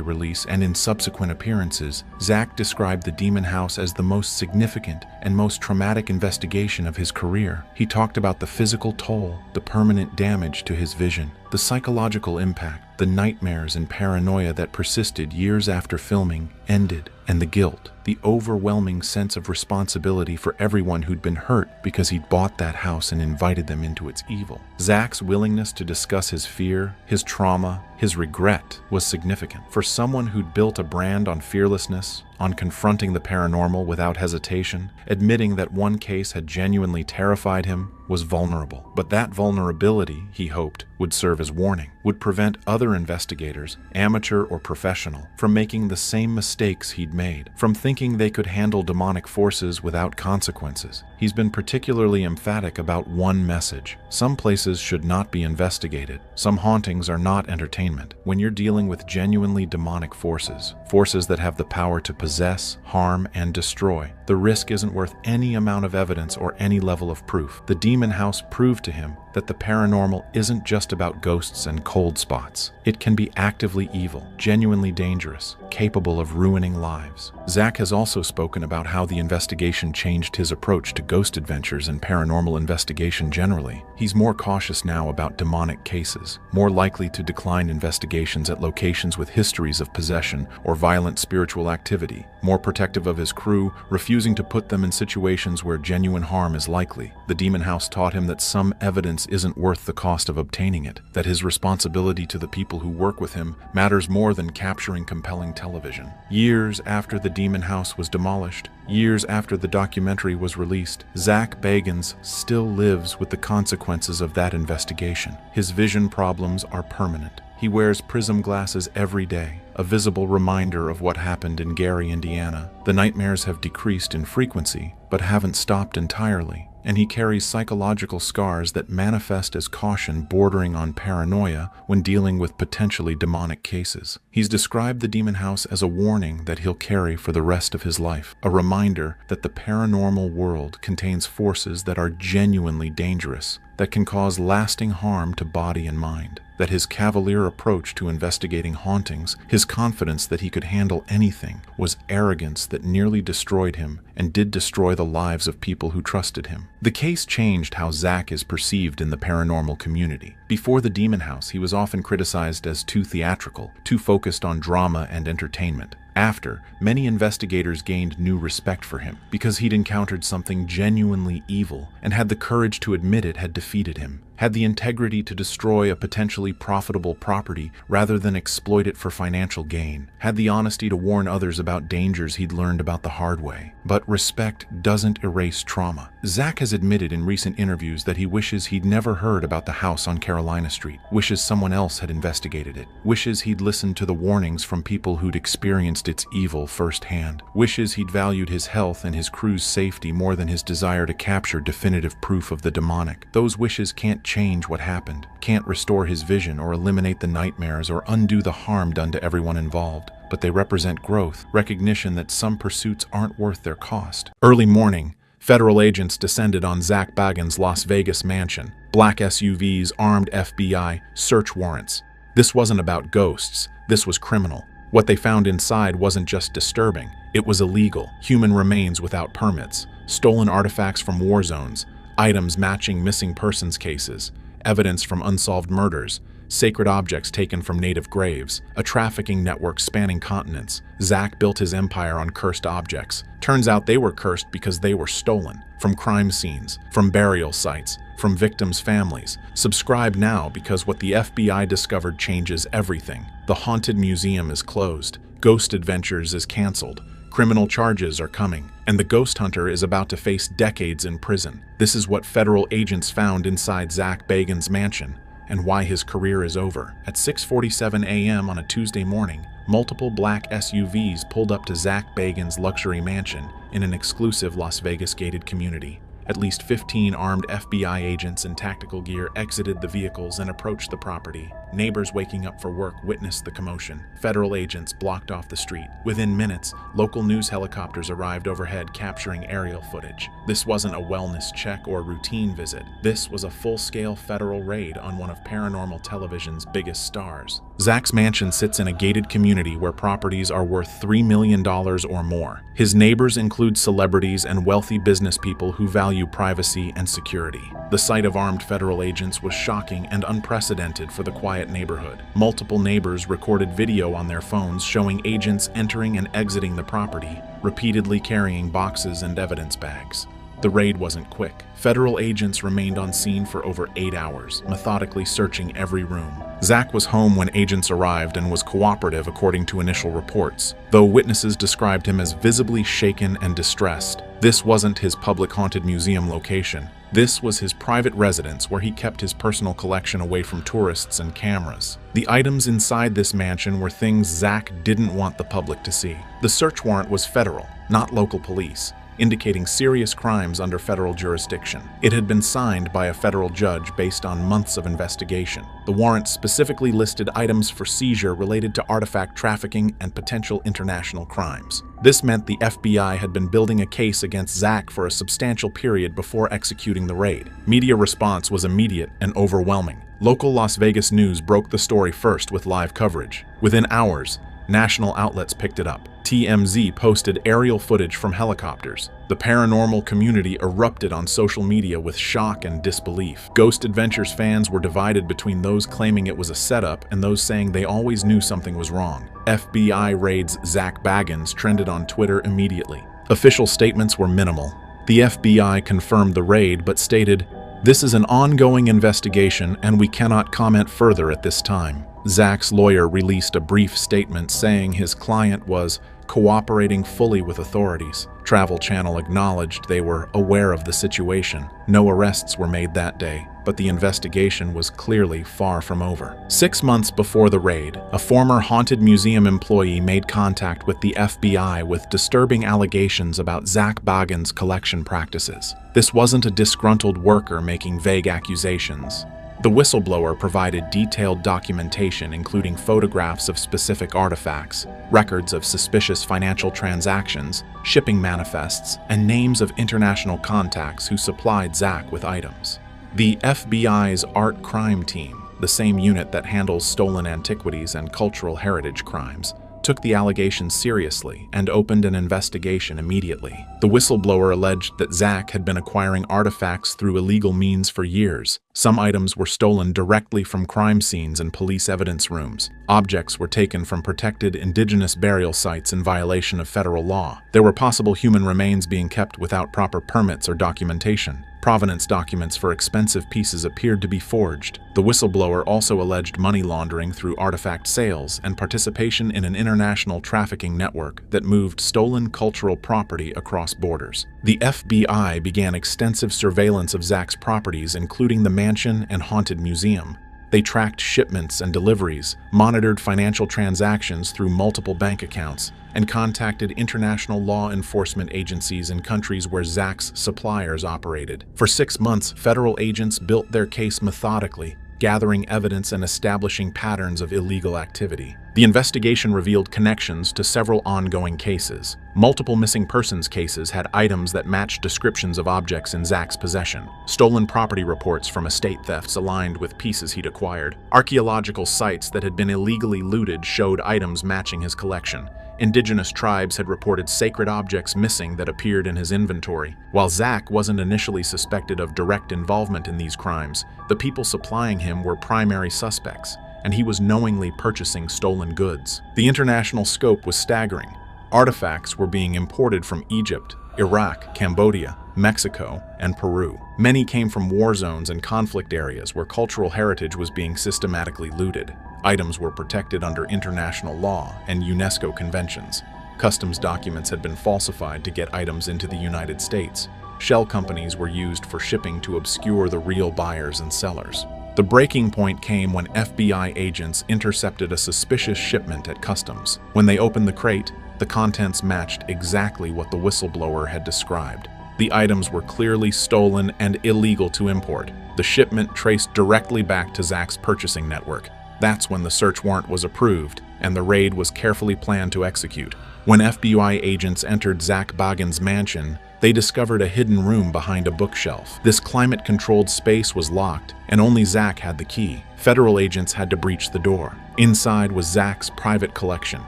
release and in subsequent appearances, Zak described the Demon House as the most significant and most traumatic investigation of his career. He talked about the physical toll, the permanent damage to his vision, the psychological impact, the nightmares and paranoia that persisted years after filming ended, and the guilt, the overwhelming sense of responsibility for everyone who'd been hurt because he'd bought that house and invited them into its evil. Zak's willingness to discuss his fear, his trauma, his regret was significant. For someone who'd built a brand on fearlessness, on confronting the paranormal without hesitation, admitting that one case had genuinely terrified him was vulnerable. But that vulnerability, he hoped, would serve as warning, would prevent other investigators, amateur or professional, from making the same mistakes he'd made, from thinking they could handle demonic forces without consequences. He's been particularly emphatic about one message: some places should not be investigated. Some hauntings are not entertainment. When you're dealing with genuinely demonic forces, forces that have the power to possess, harm, and destroy, the risk isn't worth any amount of evidence or any level of proof. The demon house proved to him that the paranormal isn't just about ghosts and cold spots. It can be actively evil, genuinely dangerous, capable of ruining lives. Zak has also spoken about how the investigation changed his approach to ghost adventures and paranormal investigation generally. He's more cautious now about demonic cases, more likely to decline investigations at locations with histories of possession or violent spiritual activity, more protective of his crew, refusing to put them in situations where genuine harm is likely. The demon house taught him that some evidence isn't worth the cost of obtaining it, that his responsibility to the people who work with him matters more than capturing compelling television. Years after the demon house was demolished, years after the documentary was released, Zak Bagans still lives with the consequences of that investigation. His vision problems are permanent. He wears prism glasses every day, a visible reminder of what happened in Gary, Indiana. The nightmares have decreased in frequency, but haven't stopped entirely, and he carries psychological scars that manifest as caution bordering on paranoia when dealing with potentially demonic cases. He's described the demon house as a warning that he'll carry for the rest of his life, a reminder that the paranormal world contains forces that are genuinely dangerous, that can cause lasting harm to body and mind. That his cavalier approach to investigating hauntings, his confidence that he could handle anything, was arrogance that nearly destroyed him and did destroy the lives of people who trusted him. The case changed how Zak is perceived in the paranormal community. Before the demon house, he was often criticized as too theatrical, too focused on drama and entertainment. After, many investigators gained new respect for him because he'd encountered something genuinely evil and had the courage to admit it had defeated him, had the integrity to destroy a potentially profitable property rather than exploit it for financial gain, had the honesty to warn others about dangers he'd learned about the hard way. But respect doesn't erase trauma. Zak has admitted in recent interviews that he wishes he'd never heard about the house on Carolina Street, wishes someone else had investigated it, wishes he'd listened to the warnings from people who'd experienced its evil firsthand, wishes he'd valued his health and his crew's safety more than his desire to capture definitive proof of the demonic. Those wishes can't change what happened, can't restore his vision or eliminate the nightmares or undo the harm done to everyone involved, but they represent growth, recognition that some pursuits aren't worth their cost. Early morning, federal agents descended on Zak Bagans' Las Vegas mansion, black SUVs, armed FBI, search warrants. This wasn't about ghosts, this was criminal. What they found inside wasn't just disturbing, it was illegal. Human remains without permits, stolen artifacts from war zones, items matching missing persons cases, evidence from unsolved murders, sacred objects taken from native graves, a trafficking network spanning continents. Zak built his empire on cursed objects. Turns out they were cursed because they were stolen, from crime scenes, from burial sites, from victims' families. Subscribe now because what the FBI discovered changes everything. The Haunted Museum is closed, Ghost Adventures is canceled, criminal charges are coming, and the ghost hunter is about to face decades in prison. This is what federal agents found inside Zak Bagans' mansion, and why his career is over. At 6:47 a.m. on a Tuesday morning, multiple black SUVs pulled up to Zak Bagans' luxury mansion in an exclusive Las Vegas gated community. At least 15 armed FBI agents in tactical gear exited the vehicles and approached the property. Neighbors waking up for work witnessed the commotion. Federal agents blocked off the street. Within minutes, local news helicopters arrived overhead capturing aerial footage. This wasn't a wellness check or routine visit. This was a full-scale federal raid on one of paranormal television's biggest stars. Zak's mansion sits in a gated community where properties are worth $3 million or more. His neighbors include celebrities and wealthy business people who value value privacy and security. The sight of armed federal agents was shocking and unprecedented for the quiet neighborhood. Multiple neighbors recorded video on their phones showing agents entering and exiting the property, repeatedly carrying boxes and evidence bags. The raid wasn't quick. Federal agents remained on scene for over 8 hours, methodically searching every room. Zak was home when agents arrived and was cooperative according to initial reports, though witnesses described him as visibly shaken and distressed. This wasn't his public haunted museum location. This was his private residence where he kept his personal collection away from tourists and cameras. The items inside this mansion were things Zak didn't want the public to see. The search warrant was federal, not local police, indicating serious crimes under federal jurisdiction. It had been signed by a federal judge based on months of investigation. The warrant specifically listed items for seizure related to artifact trafficking and potential international crimes. This meant the FBI had been building a case against Zak for a substantial period before executing the raid. Media response was immediate and overwhelming. Local Las Vegas news broke the story first with live coverage. Within hours, national outlets picked it up. TMZ posted aerial footage from helicopters. The paranormal community erupted on social media with shock and disbelief. Ghost Adventures fans were divided between those claiming it was a setup and those saying they always knew something was wrong. FBI raids Zak Bagans trended on Twitter immediately. Official statements were minimal. The FBI confirmed the raid but stated, "This is an ongoing investigation and we cannot comment further at this time." Zak's lawyer released a brief statement saying his client was cooperating fully with authorities. Travel Channel acknowledged they were aware of the situation. No arrests were made that day, but the investigation was clearly far from over. 6 months before the raid, a former haunted museum employee made contact with the FBI with disturbing allegations about Zak Bagans' collection practices. This wasn't a disgruntled worker making vague accusations. The whistleblower provided detailed documentation including photographs of specific artifacts, records of suspicious financial transactions, shipping manifests, and names of international contacts who supplied Zak with items. The FBI's Art Crime Team, the same unit that handles stolen antiquities and cultural heritage crimes, took the allegations seriously and opened an investigation immediately. The whistleblower alleged that Zak had been acquiring artifacts through illegal means for years. Some items were stolen directly from crime scenes and police evidence rooms. Objects were taken from protected indigenous burial sites in violation of federal law. There were possible human remains being kept without proper permits or documentation. Provenance documents for expensive pieces appeared to be forged. The whistleblower also alleged money laundering through artifact sales and participation in an international trafficking network that moved stolen cultural property across borders. The FBI began extensive surveillance of Zak's properties, including the mansion and haunted museum. They tracked shipments and deliveries, monitored financial transactions through multiple bank accounts, and contacted international law enforcement agencies in countries where Zak's suppliers operated. For 6 months, federal agents built their case methodically, gathering evidence and establishing patterns of illegal activity. The investigation revealed connections to several ongoing cases. Multiple missing persons cases had items that matched descriptions of objects in Zak's possession. Stolen property reports from estate thefts aligned with pieces he'd acquired. Archaeological sites that had been illegally looted showed items matching his collection. Indigenous tribes had reported sacred objects missing that appeared in his inventory. While Zak wasn't initially suspected of direct involvement in these crimes, the people supplying him were primary suspects, and he was knowingly purchasing stolen goods. The international scope was staggering. Artifacts were being imported from Egypt, Iraq, Cambodia, Mexico, and Peru. Many came from war zones and conflict areas where cultural heritage was being systematically looted. Items were protected under international law and UNESCO conventions. Customs documents had been falsified to get items into the United States. Shell companies were used for shipping to obscure the real buyers and sellers. The breaking point came when FBI agents intercepted a suspicious shipment at customs. When they opened the crate, the contents matched exactly what the whistleblower had described. The items were clearly stolen and illegal to import. The shipment traced directly back to Zak's purchasing network. That's when the search warrant was approved, and the raid was carefully planned to execute. When FBI agents entered Zak Bagans' mansion, they discovered a hidden room behind a bookshelf. This climate-controlled space was locked, and only Zak had the key. Federal agents had to breach the door. Inside was Zak's private collection,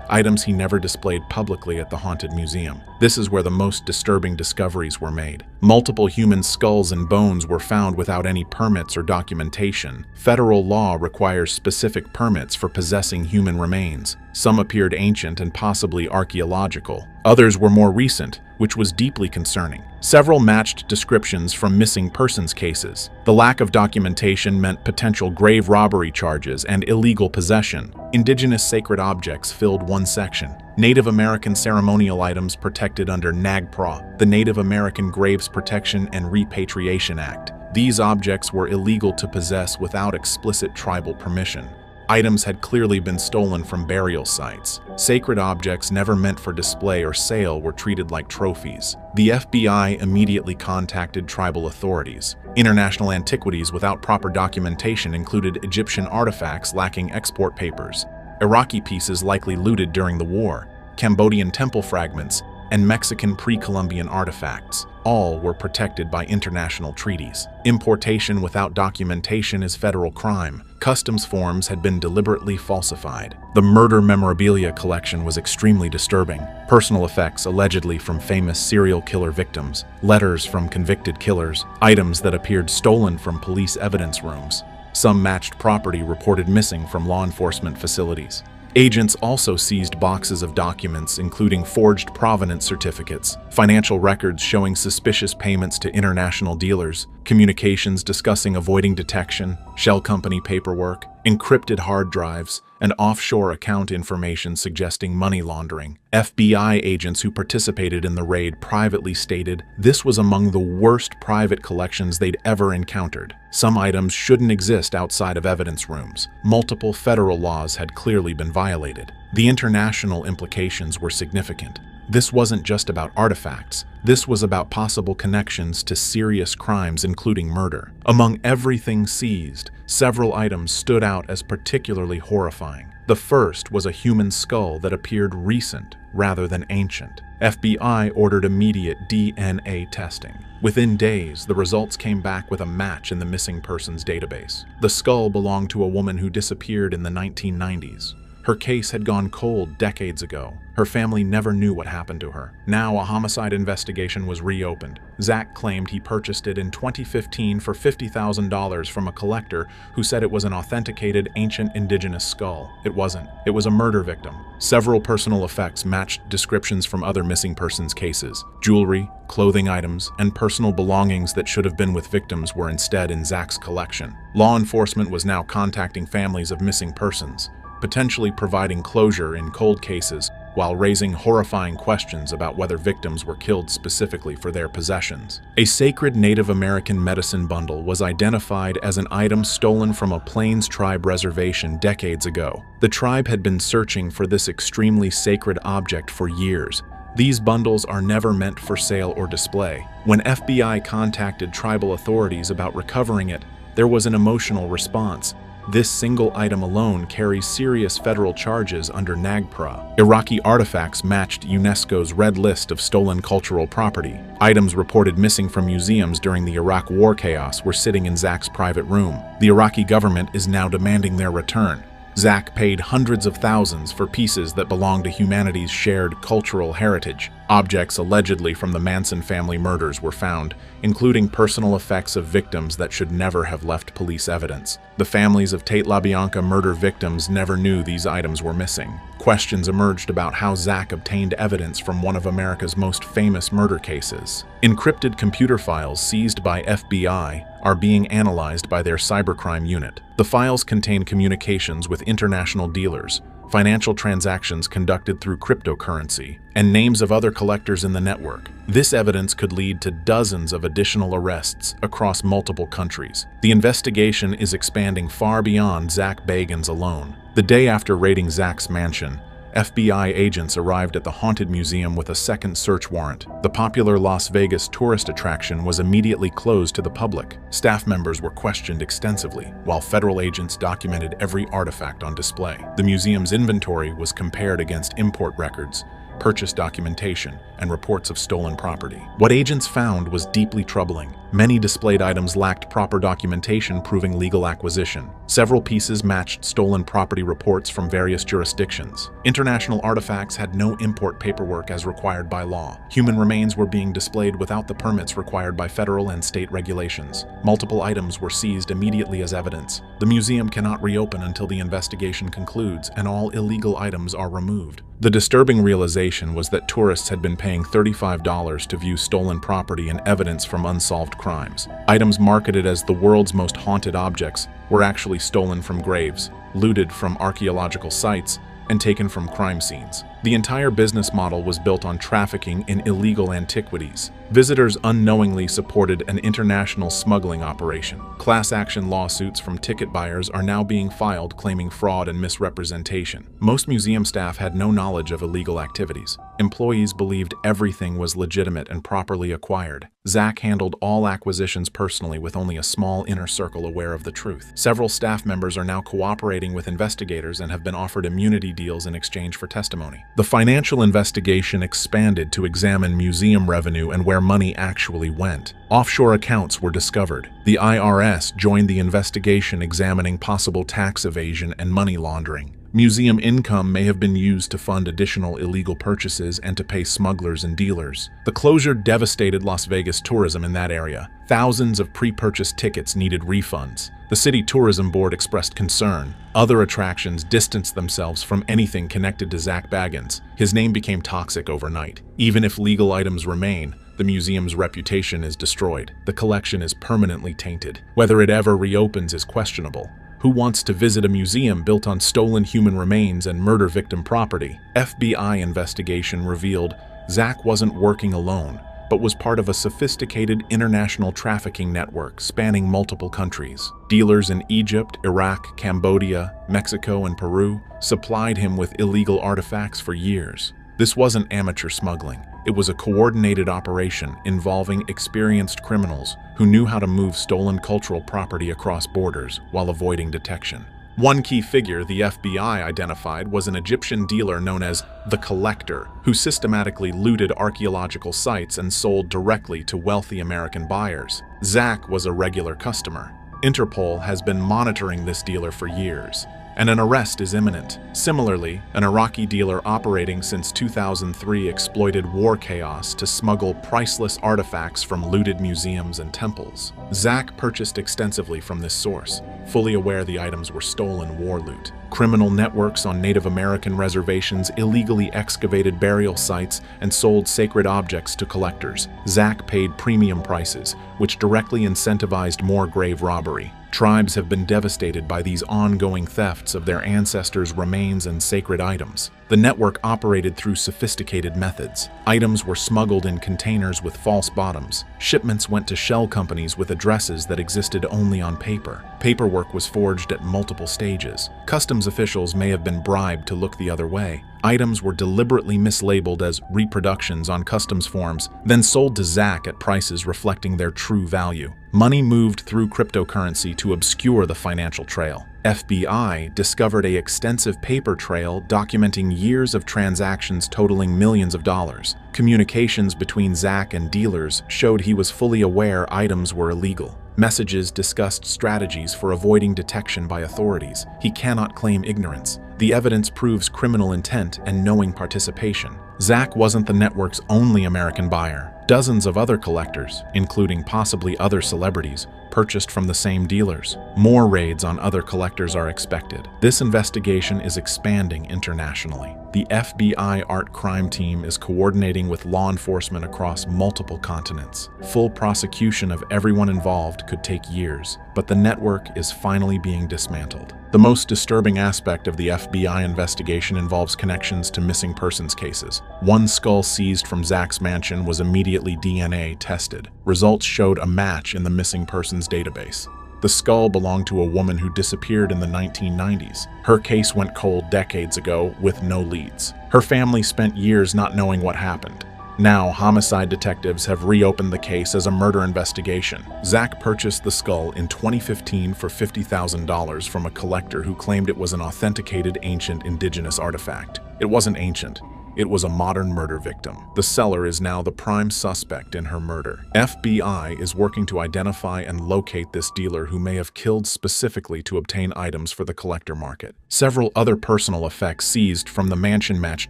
items he never displayed publicly at the haunted museum. This is where the most disturbing discoveries were made. Multiple human skulls and bones were found without any permits or documentation. Federal law requires specific permits for possessing human remains. Some appeared ancient and possibly archaeological. Others were more recent, which was deeply concerning. Several matched descriptions from missing persons cases. The lack of documentation meant potential grave robbery charges and illegal possession. Indigenous sacred objects filled one section. Native American ceremonial items protected under NAGPRA, the Native American Graves Protection and Repatriation Act. These objects were illegal to possess without explicit tribal permission. Items had clearly been stolen from burial sites. Sacred objects never meant for display or sale were treated like trophies. The FBI immediately contacted tribal authorities. International antiquities without proper documentation included Egyptian artifacts lacking export papers, Iraqi pieces likely looted during the war, Cambodian temple fragments, and Mexican pre-Columbian artifacts. All were protected by international treaties. Importation without documentation is federal crime. Customs forms had been deliberately falsified. The murder memorabilia collection was extremely disturbing. Personal effects allegedly from famous serial killer victims, letters from convicted killers, items that appeared stolen from police evidence rooms. Some matched property reported missing from law enforcement facilities. Agents also seized boxes of documents including forged provenance certificates, financial records showing suspicious payments to international dealers, communications discussing avoiding detection, shell company paperwork, encrypted hard drives, and offshore account information suggesting money laundering. FBI agents who participated in the raid privately stated this was among the worst private collections they'd ever encountered. Some items shouldn't exist outside of evidence rooms. Multiple federal laws had clearly been violated. The international implications were significant. This wasn't just about artifacts. This was about possible connections to serious crimes, including murder. Among everything seized, several items stood out as particularly horrifying. The first was a human skull that appeared recent rather than ancient. FBI ordered immediate DNA testing. Within days, the results came back with a match in the missing persons database. The skull belonged to a woman who disappeared in the 1990s. Her case had gone cold decades ago. Her family never knew what happened to her. Now a homicide investigation was reopened. Zak claimed he purchased it in 2015 for $50,000 from a collector who said it was an authenticated ancient indigenous skull. It wasn't. It was a murder victim. Several personal effects matched descriptions from other missing persons cases. Jewelry, clothing items, and personal belongings that should have been with victims were instead in Zak's collection. Law enforcement was now contacting families of missing persons, potentially providing closure in cold cases while raising horrifying questions about whether victims were killed specifically for their possessions. A sacred Native American medicine bundle was identified as an item stolen from a Plains tribe reservation decades ago. The tribe had been searching for this extremely sacred object for years. These bundles are never meant for sale or display. When FBI contacted tribal authorities about recovering it, there was an emotional response. This single item alone carries serious federal charges under NAGPRA. Iraqi artifacts matched UNESCO's red list of stolen cultural property. Items reported missing from museums during the Iraq war chaos were sitting in Zak's private room. The Iraqi government is now demanding their return. Zak paid hundreds of thousands for pieces that belong to humanity's shared cultural heritage. Objects allegedly from the Manson family murders were found, including personal effects of victims that should never have left police evidence. The families of Tate LaBianca murder victims never knew these items were missing. Questions emerged about how Zak obtained evidence from one of America's most famous murder cases. Encrypted computer files seized by FBI are being analyzed by their cybercrime unit. The files contain communications with international dealers, financial transactions conducted through cryptocurrency, and names of other collectors in the network. This evidence could lead to dozens of additional arrests across multiple countries. The investigation is expanding far beyond Zak Bagans alone. The day after raiding Zak's mansion, FBI agents arrived at the haunted museum with a second search warrant. The popular Las Vegas tourist attraction was immediately closed to the public. Staff members were questioned extensively, while federal agents documented every artifact on display. The museum's inventory was compared against import records, purchase documentation, and reports of stolen property. What agents found was deeply troubling. Many displayed items lacked proper documentation proving legal acquisition. Several pieces matched stolen property reports from various jurisdictions. International artifacts had no import paperwork as required by law. Human remains were being displayed without the permits required by federal and state regulations. Multiple items were seized immediately as evidence. The museum cannot reopen until the investigation concludes and all illegal items are removed. The disturbing realization was that tourists had been paying $35 to view stolen property and evidence from unsolved crimes. Items marketed as the world's most haunted objects were actually stolen from graves, looted from archaeological sites, and taken from crime scenes. The entire business model was built on trafficking in illegal antiquities. Visitors unknowingly supported an international smuggling operation. Class action lawsuits from ticket buyers are now being filed claiming fraud and misrepresentation. Most museum staff had no knowledge of illegal activities. Employees believed everything was legitimate and properly acquired. Zak handled all acquisitions personally with only a small inner circle aware of the truth. Several staff members are now cooperating with investigators and have been offered immunity deals in exchange for testimony. The financial investigation expanded to examine museum revenue and where money actually went. Offshore accounts were discovered. The IRS joined the investigation examining possible tax evasion and money laundering. Museum income may have been used to fund additional illegal purchases and to pay smugglers and dealers. The closure devastated Las Vegas tourism in that area. Thousands of pre-purchased tickets needed refunds. The city tourism board expressed concern. Other attractions distanced themselves from anything connected to Zak Bagans. His name became toxic overnight. Even if legal items remain, the museum's reputation is destroyed. The collection is permanently tainted. Whether it ever reopens is questionable. Who wants to visit a museum built on stolen human remains and murder victim property? FBI investigation revealed Zak wasn't working alone, but was part of a sophisticated international trafficking network spanning multiple countries. Dealers in Egypt, Iraq, Cambodia, Mexico, and Peru supplied him with illegal artifacts for years. This wasn't amateur smuggling. It was a coordinated operation involving experienced criminals who knew how to move stolen cultural property across borders while avoiding detection. One key figure the FBI identified was an Egyptian dealer known as the Collector, who systematically looted archaeological sites and sold directly to wealthy American buyers. Zak was a regular customer. Interpol has been monitoring this dealer for years, and an arrest is imminent. Similarly, an Iraqi dealer operating since 2003 exploited war chaos to smuggle priceless artifacts from looted museums and temples. Zak purchased extensively from this source, fully aware the items were stolen war loot. Criminal networks on Native American reservations illegally excavated burial sites and sold sacred objects to collectors. Zak paid premium prices, which directly incentivized more grave robbery. Tribes have been devastated by these ongoing thefts of their ancestors' remains and sacred items. The network operated through sophisticated methods. Items were smuggled in containers with false bottoms. Shipments went to shell companies with addresses that existed only on paper. Paperwork was forged at multiple stages. Customs officials may have been bribed to look the other way. Items were deliberately mislabeled as reproductions on customs forms, then sold to Zak at prices reflecting their true value. Money moved through cryptocurrency to obscure the financial trail. FBI discovered an extensive paper trail documenting years of transactions totaling millions of dollars. Communications between Zak and dealers showed he was fully aware items were illegal. Messages discussed strategies for avoiding detection by authorities. He cannot claim ignorance. The evidence proves criminal intent and knowing participation. Zak wasn't the network's only American buyer. Dozens of other collectors, including possibly other celebrities, purchased from the same dealers. More raids on other collectors are expected. This investigation is expanding internationally. The FBI Art Crime Team is coordinating with law enforcement across multiple continents. Full prosecution of everyone involved could take years, but the network is finally being dismantled. The most disturbing aspect of the FBI investigation involves connections to missing persons cases. One skull seized from Zak's mansion was immediately DNA tested. Results showed a match in the missing persons database. The skull belonged to a woman who disappeared in the 1990s. Her case went cold decades ago with no leads. Her family spent years not knowing what happened. Now, homicide detectives have reopened the case as a murder investigation. Zak purchased the skull in 2015 for $50,000 from a collector who claimed it was an authenticated ancient indigenous artifact. It wasn't ancient. It was a modern murder victim. The seller is now the prime suspect in her murder. FBI is working to identify and locate this dealer who may have killed specifically to obtain items for the collector market. Several other personal effects seized from the mansion match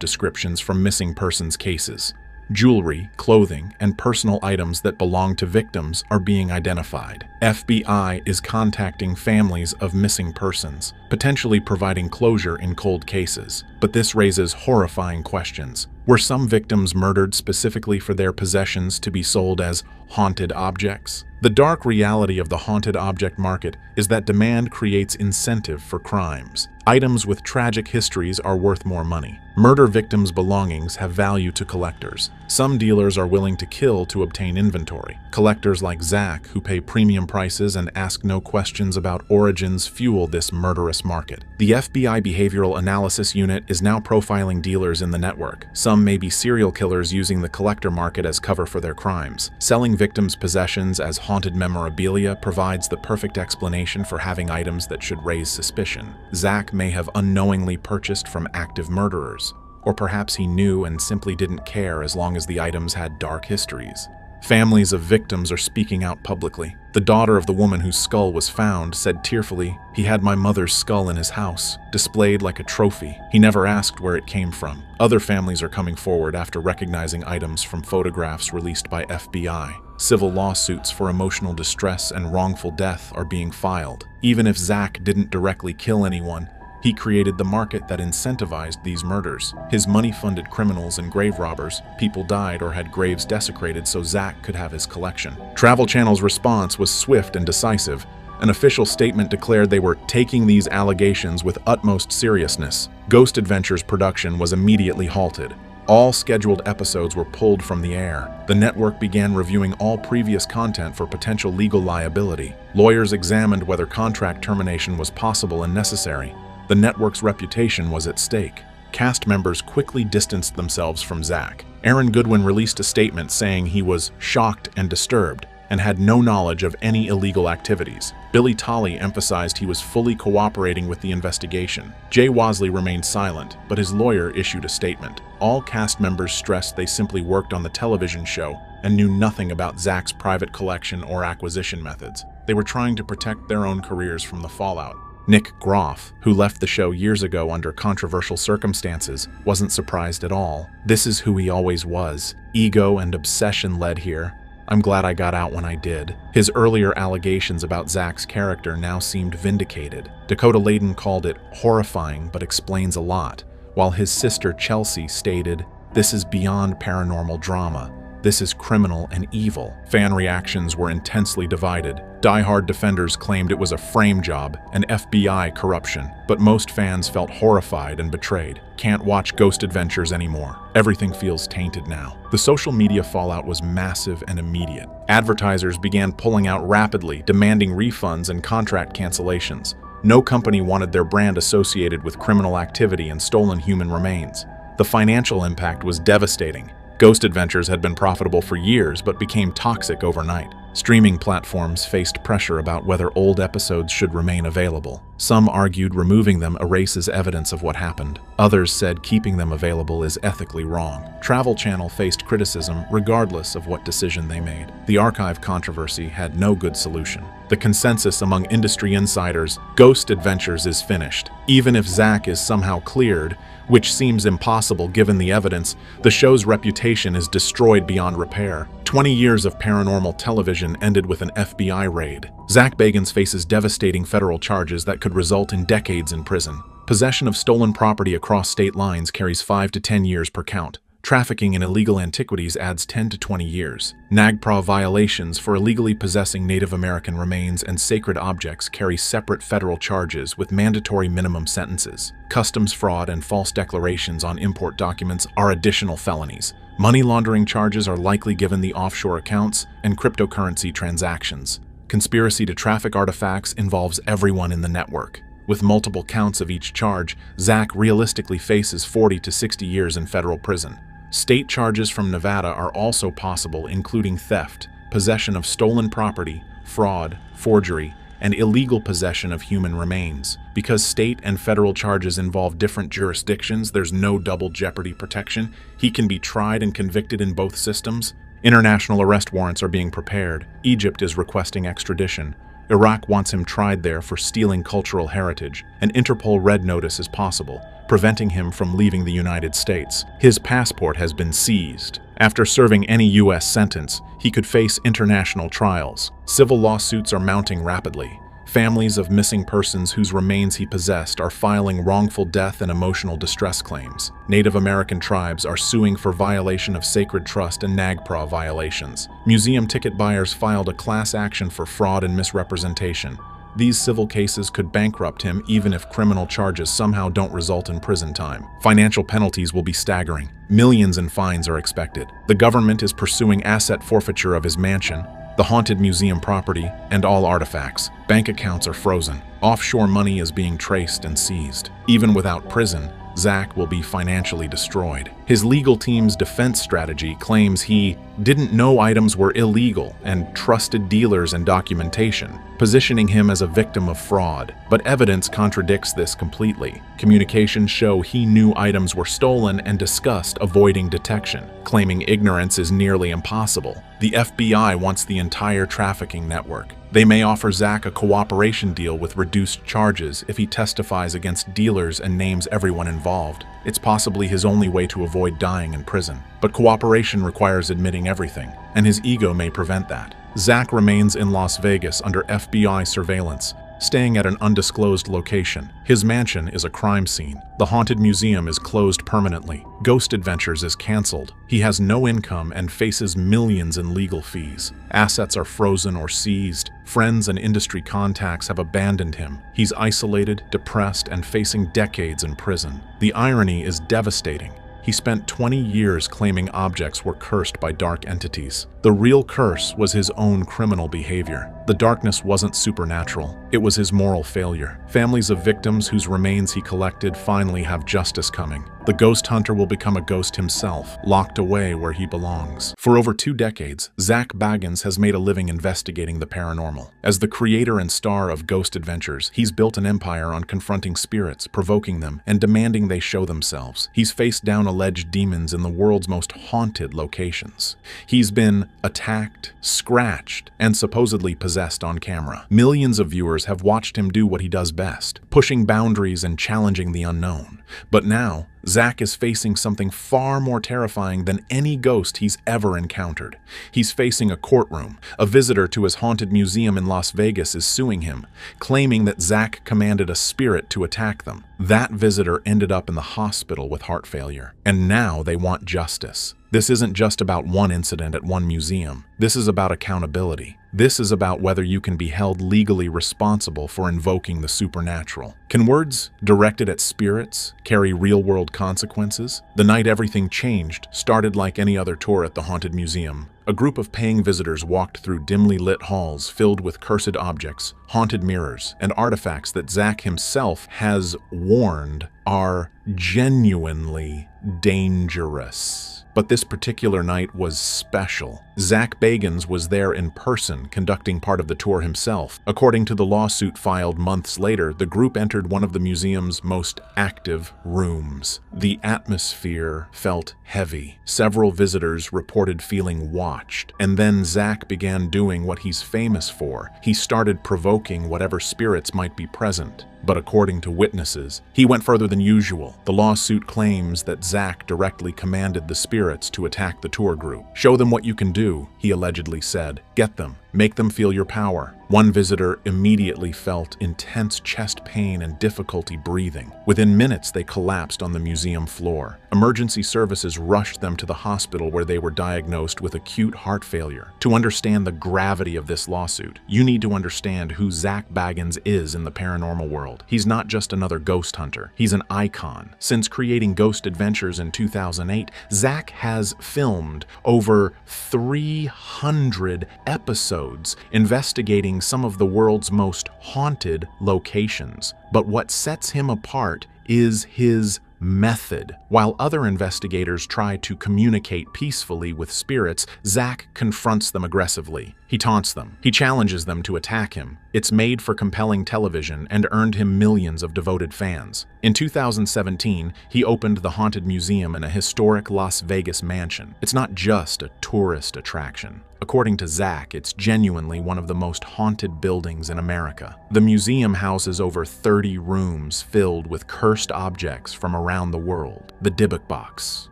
descriptions from missing persons cases. Jewelry, clothing, and personal items that belong to victims are being identified. FBI is contacting families of missing persons, potentially providing closure in cold cases. But this raises horrifying questions. Were some victims murdered specifically for their possessions to be sold as haunted objects? The dark reality of the haunted object market is that demand creates incentive for crimes. Items with tragic histories are worth more money. Murder victims' belongings have value to collectors. Some dealers are willing to kill to obtain inventory. Collectors like Zak, who pay premium prices and ask no questions about origins, fuel this murderous market. The FBI Behavioral Analysis Unit is now profiling dealers in the network. Some may be serial killers using the collector market as cover for their crimes. Selling victims' possessions as haunted memorabilia provides the perfect explanation for having items that should raise suspicion. Zak may have unknowingly purchased from active murderers, or perhaps he knew and simply didn't care as long as the items had dark histories. Families of victims are speaking out publicly. The daughter of the woman whose skull was found said tearfully, "He had my mother's skull in his house, displayed like a trophy. He never asked where it came from." Other families are coming forward after recognizing items from photographs released by FBI. Civil lawsuits for emotional distress and wrongful death are being filed. Even if Zak didn't directly kill anyone, he created the market that incentivized these murders. His money-funded criminals and grave robbers, people died or had graves desecrated so Zak could have his collection. Travel Channel's response was swift and decisive. An official statement declared they were taking these allegations with utmost seriousness. Ghost Adventures production was immediately halted. All scheduled episodes were pulled from the air. The network began reviewing all previous content for potential legal liability. Lawyers examined whether contract termination was possible and necessary. The network's reputation was at stake. Cast members quickly distanced themselves from Zak. Aaron Goodwin released a statement saying he was shocked and disturbed and had no knowledge of any illegal activities. Billy Tolley emphasized he was fully cooperating with the investigation. Jay Wasley remained silent, but his lawyer issued a statement. All cast members stressed they simply worked on the television show and knew nothing about Zak's private collection or acquisition methods. They were trying to protect their own careers from the fallout. Nick Groff, who left the show years ago under controversial circumstances, wasn't surprised at all. This is who he always was. Ego and obsession led here. I'm glad I got out when I did. His earlier allegations about Zak's character now seemed vindicated. Dakota Layden called it horrifying but explains a lot, while his sister Chelsea stated, "This is beyond paranormal drama. This is criminal and evil." Fan reactions were intensely divided. Die-hard defenders claimed it was a frame job and FBI corruption, but most fans felt horrified and betrayed. Can't watch Ghost Adventures anymore. Everything feels tainted now. The social media fallout was massive and immediate. Advertisers began pulling out rapidly, demanding refunds and contract cancellations. No company wanted their brand associated with criminal activity and stolen human remains. The financial impact was devastating. Ghost Adventures had been profitable for years but became toxic overnight. Streaming platforms faced pressure about whether old episodes should remain available. Some argued removing them erases evidence of what happened. Others said keeping them available is ethically wrong. Travel Channel faced criticism regardless of what decision they made. The archive controversy had no good solution. The consensus among industry insiders, Ghost Adventures is finished. Even if Zak is somehow cleared, which seems impossible given the evidence, the show's reputation is destroyed beyond repair. 20 years of paranormal television ended with an FBI raid. Zak Bagans faces devastating federal charges that could result in decades in prison. Possession of stolen property across state lines carries 5 to 10 years per count. Trafficking in illegal antiquities adds 10 to 20 years. NAGPRA violations for illegally possessing Native American remains and sacred objects carry separate federal charges with mandatory minimum sentences. Customs fraud and false declarations on import documents are additional felonies. Money laundering charges are likely given the offshore accounts and cryptocurrency transactions. Conspiracy to traffic artifacts involves everyone in the network. With multiple counts of each charge, Zak realistically faces 40 to 60 years in federal prison. State charges from Nevada are also possible, including theft, possession of stolen property, fraud, forgery, and illegal possession of human remains. Because state and federal charges involve different jurisdictions, there's no double jeopardy protection. He can be tried and convicted in both systems. International arrest warrants are being prepared. Egypt is requesting extradition. Iraq wants him tried there for stealing cultural heritage. An Interpol red notice is possible, preventing him from leaving the United States. His passport has been seized. After serving any U.S. sentence, he could face international trials. Civil lawsuits are mounting rapidly. Families of missing persons whose remains he possessed are filing wrongful death and emotional distress claims. Native American tribes are suing for violation of sacred trust and NAGPRA violations. Museum ticket buyers filed a class action for fraud and misrepresentation. These civil cases could bankrupt him even if criminal charges somehow don't result in prison time. Financial penalties will be staggering. Millions in fines are expected. The government is pursuing asset forfeiture of his mansion, the haunted museum property, and all artifacts. Bank accounts are frozen. Offshore money is being traced and seized. Even without prison, Zak will be financially destroyed. His legal team's defense strategy claims he didn't know items were illegal and trusted dealers and documentation, positioning him as a victim of fraud. But evidence contradicts this completely. Communications show he knew items were stolen and discussed avoiding detection, claiming ignorance is nearly impossible. The FBI wants the entire trafficking network. They may offer Zak a cooperation deal with reduced charges if he testifies against dealers and names everyone involved. It's possibly his only way to avoid dying in prison. But cooperation requires admitting everything, and his ego may prevent that. Zak remains in Las Vegas under FBI surveillance, staying at an undisclosed location. His mansion is a crime scene. The haunted museum is closed permanently. Ghost Adventures is canceled. He has no income and faces millions in legal fees. Assets are frozen or seized. Friends and industry contacts have abandoned him. He's isolated, depressed, and facing decades in prison. The irony is devastating. He spent 20 years claiming objects were cursed by dark entities. The real curse was his own criminal behavior. The darkness wasn't supernatural. It was his moral failure. Families of victims whose remains he collected finally have justice coming. The ghost hunter will become a ghost himself, locked away where he belongs. For over 2 decades, Zak Bagans has made a living investigating the paranormal. As the creator and star of Ghost Adventures, he's built an empire on confronting spirits, provoking them, and demanding they show themselves. He's faced down alleged demons in the world's most haunted locations. He's been attacked, scratched, and supposedly possessed on camera. Millions of viewers have watched him do what he does best, pushing boundaries and challenging the unknown. But now, Zak is facing something far more terrifying than any ghost he's ever encountered. He's facing a courtroom. A visitor to his haunted museum in Las Vegas is suing him, claiming that Zak commanded a spirit to attack them. That visitor ended up in the hospital with heart failure, and now they want justice. This isn't just about one incident at one museum. This is about accountability. This is about whether you can be held legally responsible for invoking the supernatural. Can words directed at spirits carry real-world consequences? The night everything changed started like any other tour at the haunted museum. A group of paying visitors walked through dimly lit halls filled with cursed objects, haunted mirrors, and artifacts that Zak himself has warned are genuinely dangerous. But this particular night was special. Zak Bagans was there in person, conducting part of the tour himself. According to the lawsuit filed months later, the group entered one of the museum's most active rooms. The atmosphere felt heavy. Several visitors reported feeling watched. And then Zak began doing what he's famous for. He started provoking whatever spirits might be present. But according to witnesses, he went further than usual. The lawsuit claims that Zak directly commanded the spirits to attack the tour group. "Show them what you can do," he allegedly said. "Get them. Make them feel your power." One visitor immediately felt intense chest pain and difficulty breathing. Within minutes, they collapsed on the museum floor. Emergency services rushed them to the hospital where they were diagnosed with acute heart failure. To understand the gravity of this lawsuit, you need to understand who Zak Bagans is in the paranormal world. He's not just another ghost hunter. He's an icon. Since creating Ghost Adventures in 2008, Zak has filmed over 300 episodes investigating some of the world's most haunted locations. But what sets him apart is his method. While other investigators try to communicate peacefully with spirits, Zak confronts them aggressively. He taunts them. He challenges them to attack him. It's made for compelling television and earned him millions of devoted fans. In 2017, he opened the Haunted Museum in a historic Las Vegas mansion. It's not just a tourist attraction. According to Zak, it's genuinely one of the most haunted buildings in America. The museum houses over 30 rooms filled with cursed objects from around the world. The Dybbuk box,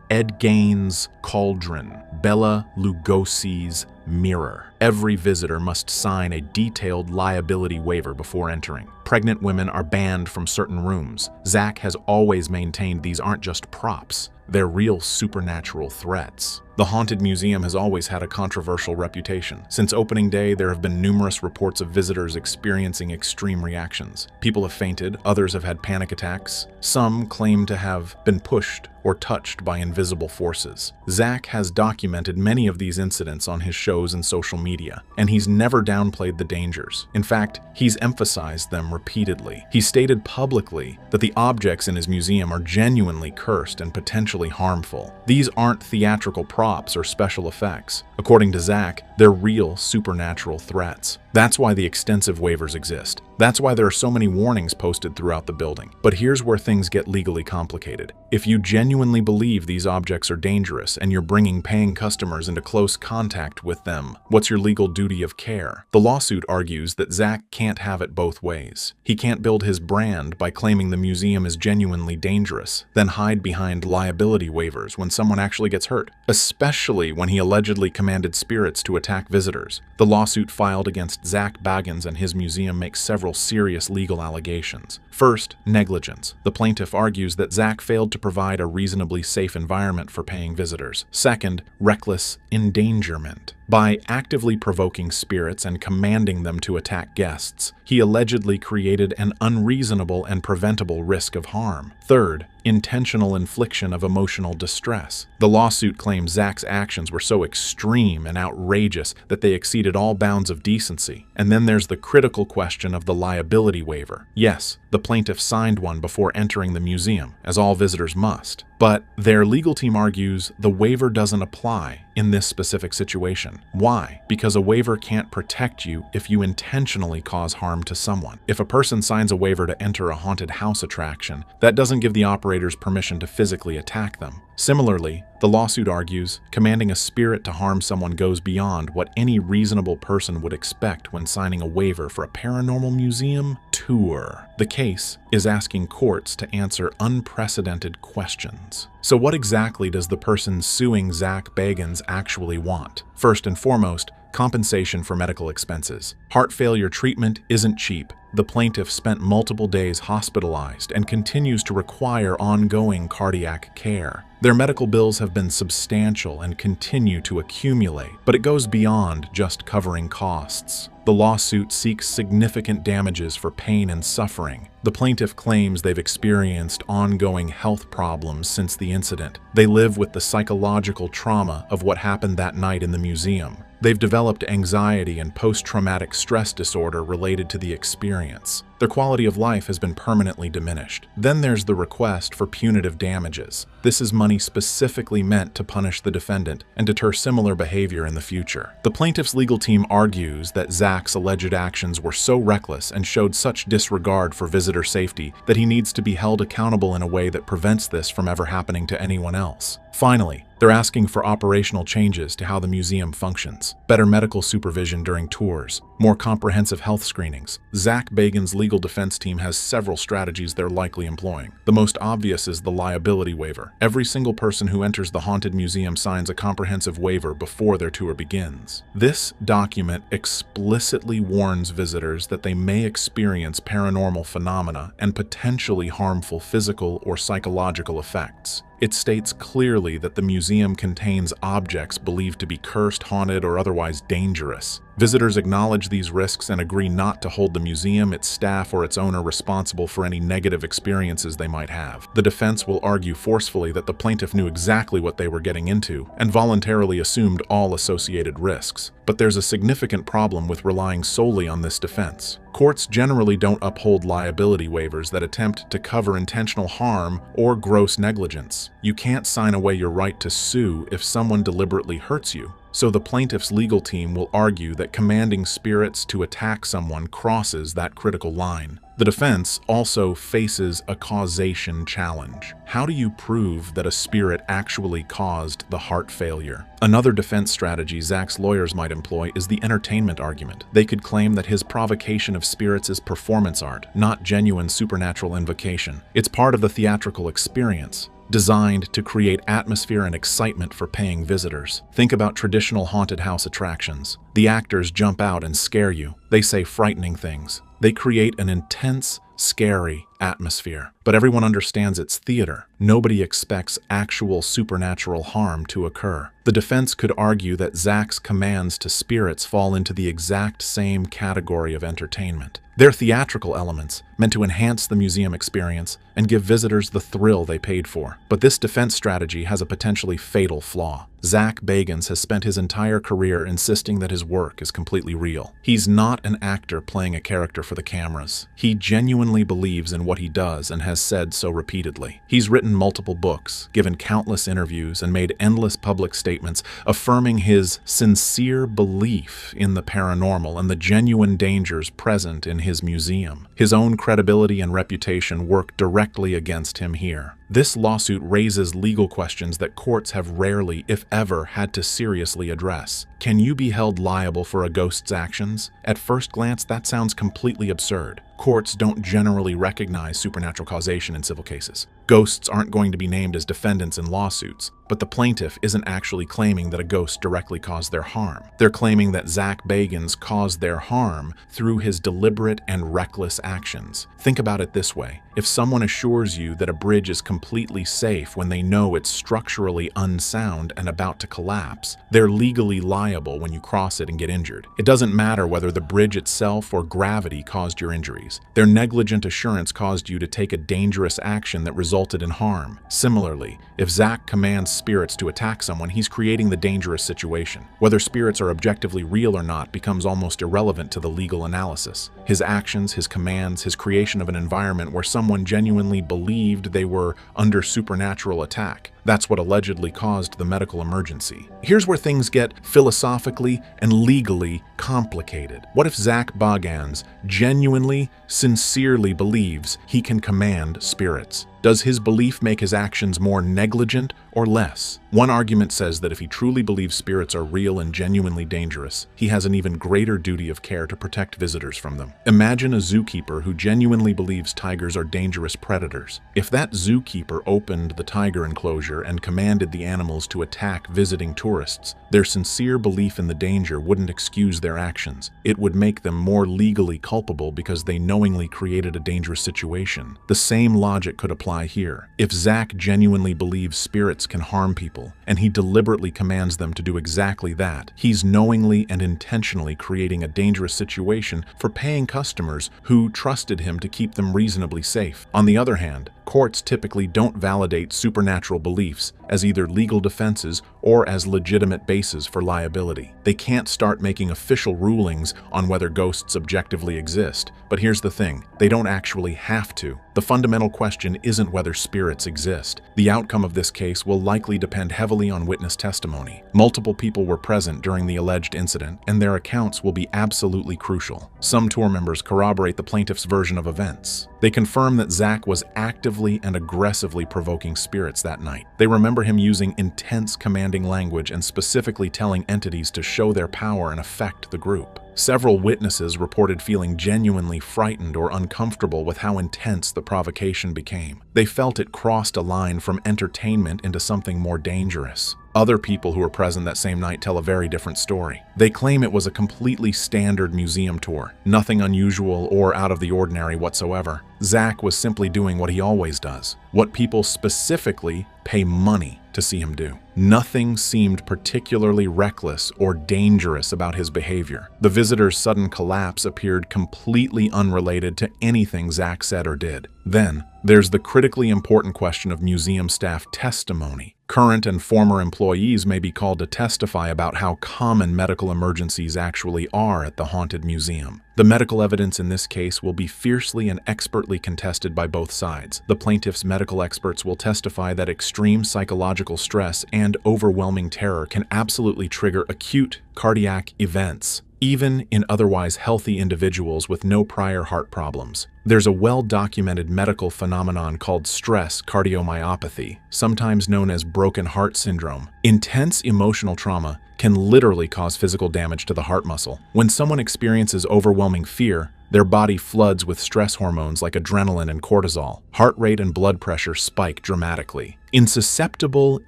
Ed Gein's cauldron, Bela Lugosi's mirror. Every visitor must sign a detailed liability waiver before entering. Pregnant women are banned from certain rooms. Zak has always maintained these aren't just props. They're real supernatural threats. The Haunted Museum has always had a controversial reputation. Since opening day, there have been numerous reports of visitors experiencing extreme reactions. People have fainted, others have had panic attacks. Some claim to have been pushed or touched by invisible forces. Zak has documented many of these incidents on his shows and social media, and he's never downplayed the dangers. In fact, he's emphasized them repeatedly. He stated publicly that the objects in his museum are genuinely cursed and potentially harmful. These aren't theatrical props or special effects. According to Zak, they're real supernatural threats. That's why the extensive waivers exist. That's why there are so many warnings posted throughout the building. But here's where things get legally complicated. If you genuinely believe these objects are dangerous and you're bringing paying customers into close contact with them, what's your legal duty of care? The lawsuit argues that Zak can't have it both ways. He can't build his brand by claiming the museum is genuinely dangerous, then hide behind liability waivers when someone actually gets hurt, especially when he allegedly commanded spirits to attack visitors. The lawsuit filed against Zak Bagans and his museum makes several serious legal allegations. First, negligence. The plaintiff argues that Zak failed to provide a reasonably safe environment for paying visitors. Second, reckless endangerment. By actively provoking spirits and commanding them to attack guests, he allegedly created an unreasonable and preventable risk of harm. Third, intentional infliction of emotional distress. The lawsuit claims Zak's actions were so extreme and outrageous that they exceeded all bounds of decency. And then there's the critical question of the liability waiver. Yes, the plaintiff signed one before entering the museum, as all visitors must. But their legal team argues the waiver doesn't apply in this specific situation. Why? Because a waiver can't protect you if you intentionally cause harm to someone. If a person signs a waiver to enter a haunted house attraction, that doesn't give the operators permission to physically attack them. Similarly, the lawsuit argues commanding a spirit to harm someone goes beyond what any reasonable person would expect when signing a waiver for a paranormal museum tour. The case is asking courts to answer unprecedented questions. So what exactly does the person suing Zak Bagans actually want? First and foremost, compensation for medical expenses. Heart failure treatment isn't cheap. The plaintiff spent multiple days hospitalized and continues to require ongoing cardiac care. Their medical bills have been substantial and continue to accumulate, but it goes beyond just covering costs. The lawsuit seeks significant damages for pain and suffering. The plaintiff claims they've experienced ongoing health problems since the incident. They live with the psychological trauma of what happened that night in the museum. They've developed anxiety and post-traumatic stress disorder related to the experience. Their quality of life has been permanently diminished. Then there's the request for punitive damages. This is money specifically meant to punish the defendant and deter similar behavior in the future. The plaintiff's legal team argues that Zak's alleged actions were so reckless and showed such disregard for visitor safety that he needs to be held accountable in a way that prevents this from ever happening to anyone else. Finally, they're asking for operational changes to how the museum functions, better medical supervision during tours, more comprehensive health screenings. Zak Bagans' legal defense team has several strategies they're likely employing. The most obvious is the liability waiver. Every single person who enters the haunted museum signs a comprehensive waiver before their tour begins. This document explicitly warns visitors that they may experience paranormal phenomena and potentially harmful physical or psychological effects. It states clearly that the museum contains objects believed to be cursed, haunted, or otherwise dangerous. Visitors acknowledge these risks and agree not to hold the museum, its staff, or its owner responsible for any negative experiences they might have. The defense will argue forcefully that the plaintiff knew exactly what they were getting into and voluntarily assumed all associated risks. But there's a significant problem with relying solely on this defense. Courts generally don't uphold liability waivers that attempt to cover intentional harm or gross negligence. You can't sign away your right to sue if someone deliberately hurts you. So the plaintiff's legal team will argue that commanding spirits to attack someone crosses that critical line. The defense also faces a causation challenge. How do you prove that a spirit actually caused the heart failure? Another defense strategy Zak's lawyers might employ is the entertainment argument. They could claim that his provocation of spirits is performance art, not genuine supernatural invocation. It's part of the theatrical experience, designed to create atmosphere and excitement for paying visitors. Think about traditional haunted house attractions. The actors jump out and scare you. They say frightening things. They create an intense, scary atmosphere. But everyone understands it's theater. Nobody expects actual supernatural harm to occur. The defense could argue that Zak's commands to spirits fall into the exact same category of entertainment. They're theatrical elements, meant to enhance the museum experience and give visitors the thrill they paid for. But this defense strategy has a potentially fatal flaw. Zak Bagans has spent his entire career insisting that his work is completely real. He's not an actor playing a character for the cameras. He genuinely believes in what he does and has said so repeatedly. He's written multiple books, given countless interviews, and made endless public statements affirming his sincere belief in the paranormal and the genuine dangers present in his museum. His own credibility and reputation work directly against him here. This lawsuit raises legal questions that courts have rarely, if ever, had to seriously address. Can you be held liable for a ghost's actions? At first glance, that sounds completely absurd. Courts don't generally recognize supernatural causation in civil cases. Ghosts aren't going to be named as defendants in lawsuits, but the plaintiff isn't actually claiming that a ghost directly caused their harm. They're claiming that Zak Bagans caused their harm through his deliberate and reckless actions. Think about it this way. If someone assures you that a bridge is completely safe when they know it's structurally unsound and about to collapse, they're legally liable when you cross it and get injured. It doesn't matter whether the bridge itself or gravity caused your injuries. Their negligent assurance caused you to take a dangerous action that resulted in harm. Similarly, if Zak commands spirits to attack someone, he's creating the dangerous situation. Whether spirits are objectively real or not becomes almost irrelevant to the legal analysis. His actions, his commands, his creation of an environment where someone genuinely believed they were under supernatural attack. That's what allegedly caused the medical emergency. Here's where things get philosophically and legally complicated. What if Zak Bagans genuinely, sincerely believes he can command spirits? Does his belief make his actions more negligent or less? One argument says that if he truly believes spirits are real and genuinely dangerous, he has an even greater duty of care to protect visitors from them. Imagine a zookeeper who genuinely believes tigers are dangerous predators. If that zookeeper opened the tiger enclosure and commanded the animals to attack visiting tourists, their sincere belief in the danger wouldn't excuse their actions. It would make them more legally culpable because they knowingly created a dangerous situation. The same logic could apply here. If Zak genuinely believes spirits can harm people, and he deliberately commands them to do exactly that, he's knowingly and intentionally creating a dangerous situation for paying customers who trusted him to keep them reasonably safe. On the other hand, courts typically don't validate supernatural beliefs as either legal defenses or as legitimate bases for liability. They can't start making official rulings on whether ghosts objectively exist. But here's the thing, they don't actually have to. The fundamental question isn't whether spirits exist. The outcome of this case will likely depend heavily on witness testimony. Multiple people were present during the alleged incident, and their accounts will be absolutely crucial. Some tour members corroborate the plaintiff's version of events. They confirm that Zak was actively and aggressively provoking spirits that night. They remember him using intense commanding language and specifically telling entities to show their power and affect the group. Several witnesses reported feeling genuinely frightened or uncomfortable with how intense the provocation became. They felt it crossed a line from entertainment into something more dangerous. Other people who were present that same night tell a very different story. They claim it was a completely standard museum tour, nothing unusual or out of the ordinary whatsoever. Zak was simply doing what he always does, what people specifically pay money to see him do. Nothing seemed particularly reckless or dangerous about his behavior. The visitor's sudden collapse appeared completely unrelated to anything Zak said or did. Then, there's the critically important question of museum staff testimony. Current and former employees may be called to testify about how common medical emergencies actually are at the haunted museum. The medical evidence in this case will be fiercely and expertly contested by both sides. The plaintiff's medical experts will testify that extreme psychological stress and overwhelming terror can absolutely trigger acute cardiac events, even in otherwise healthy individuals with no prior heart problems. There's a well-documented medical phenomenon called stress cardiomyopathy, sometimes known as broken heart syndrome. Intense emotional trauma can literally cause physical damage to the heart muscle. When someone experiences overwhelming fear, their body floods with stress hormones like adrenaline and cortisol. Heart rate and blood pressure spike dramatically. In susceptible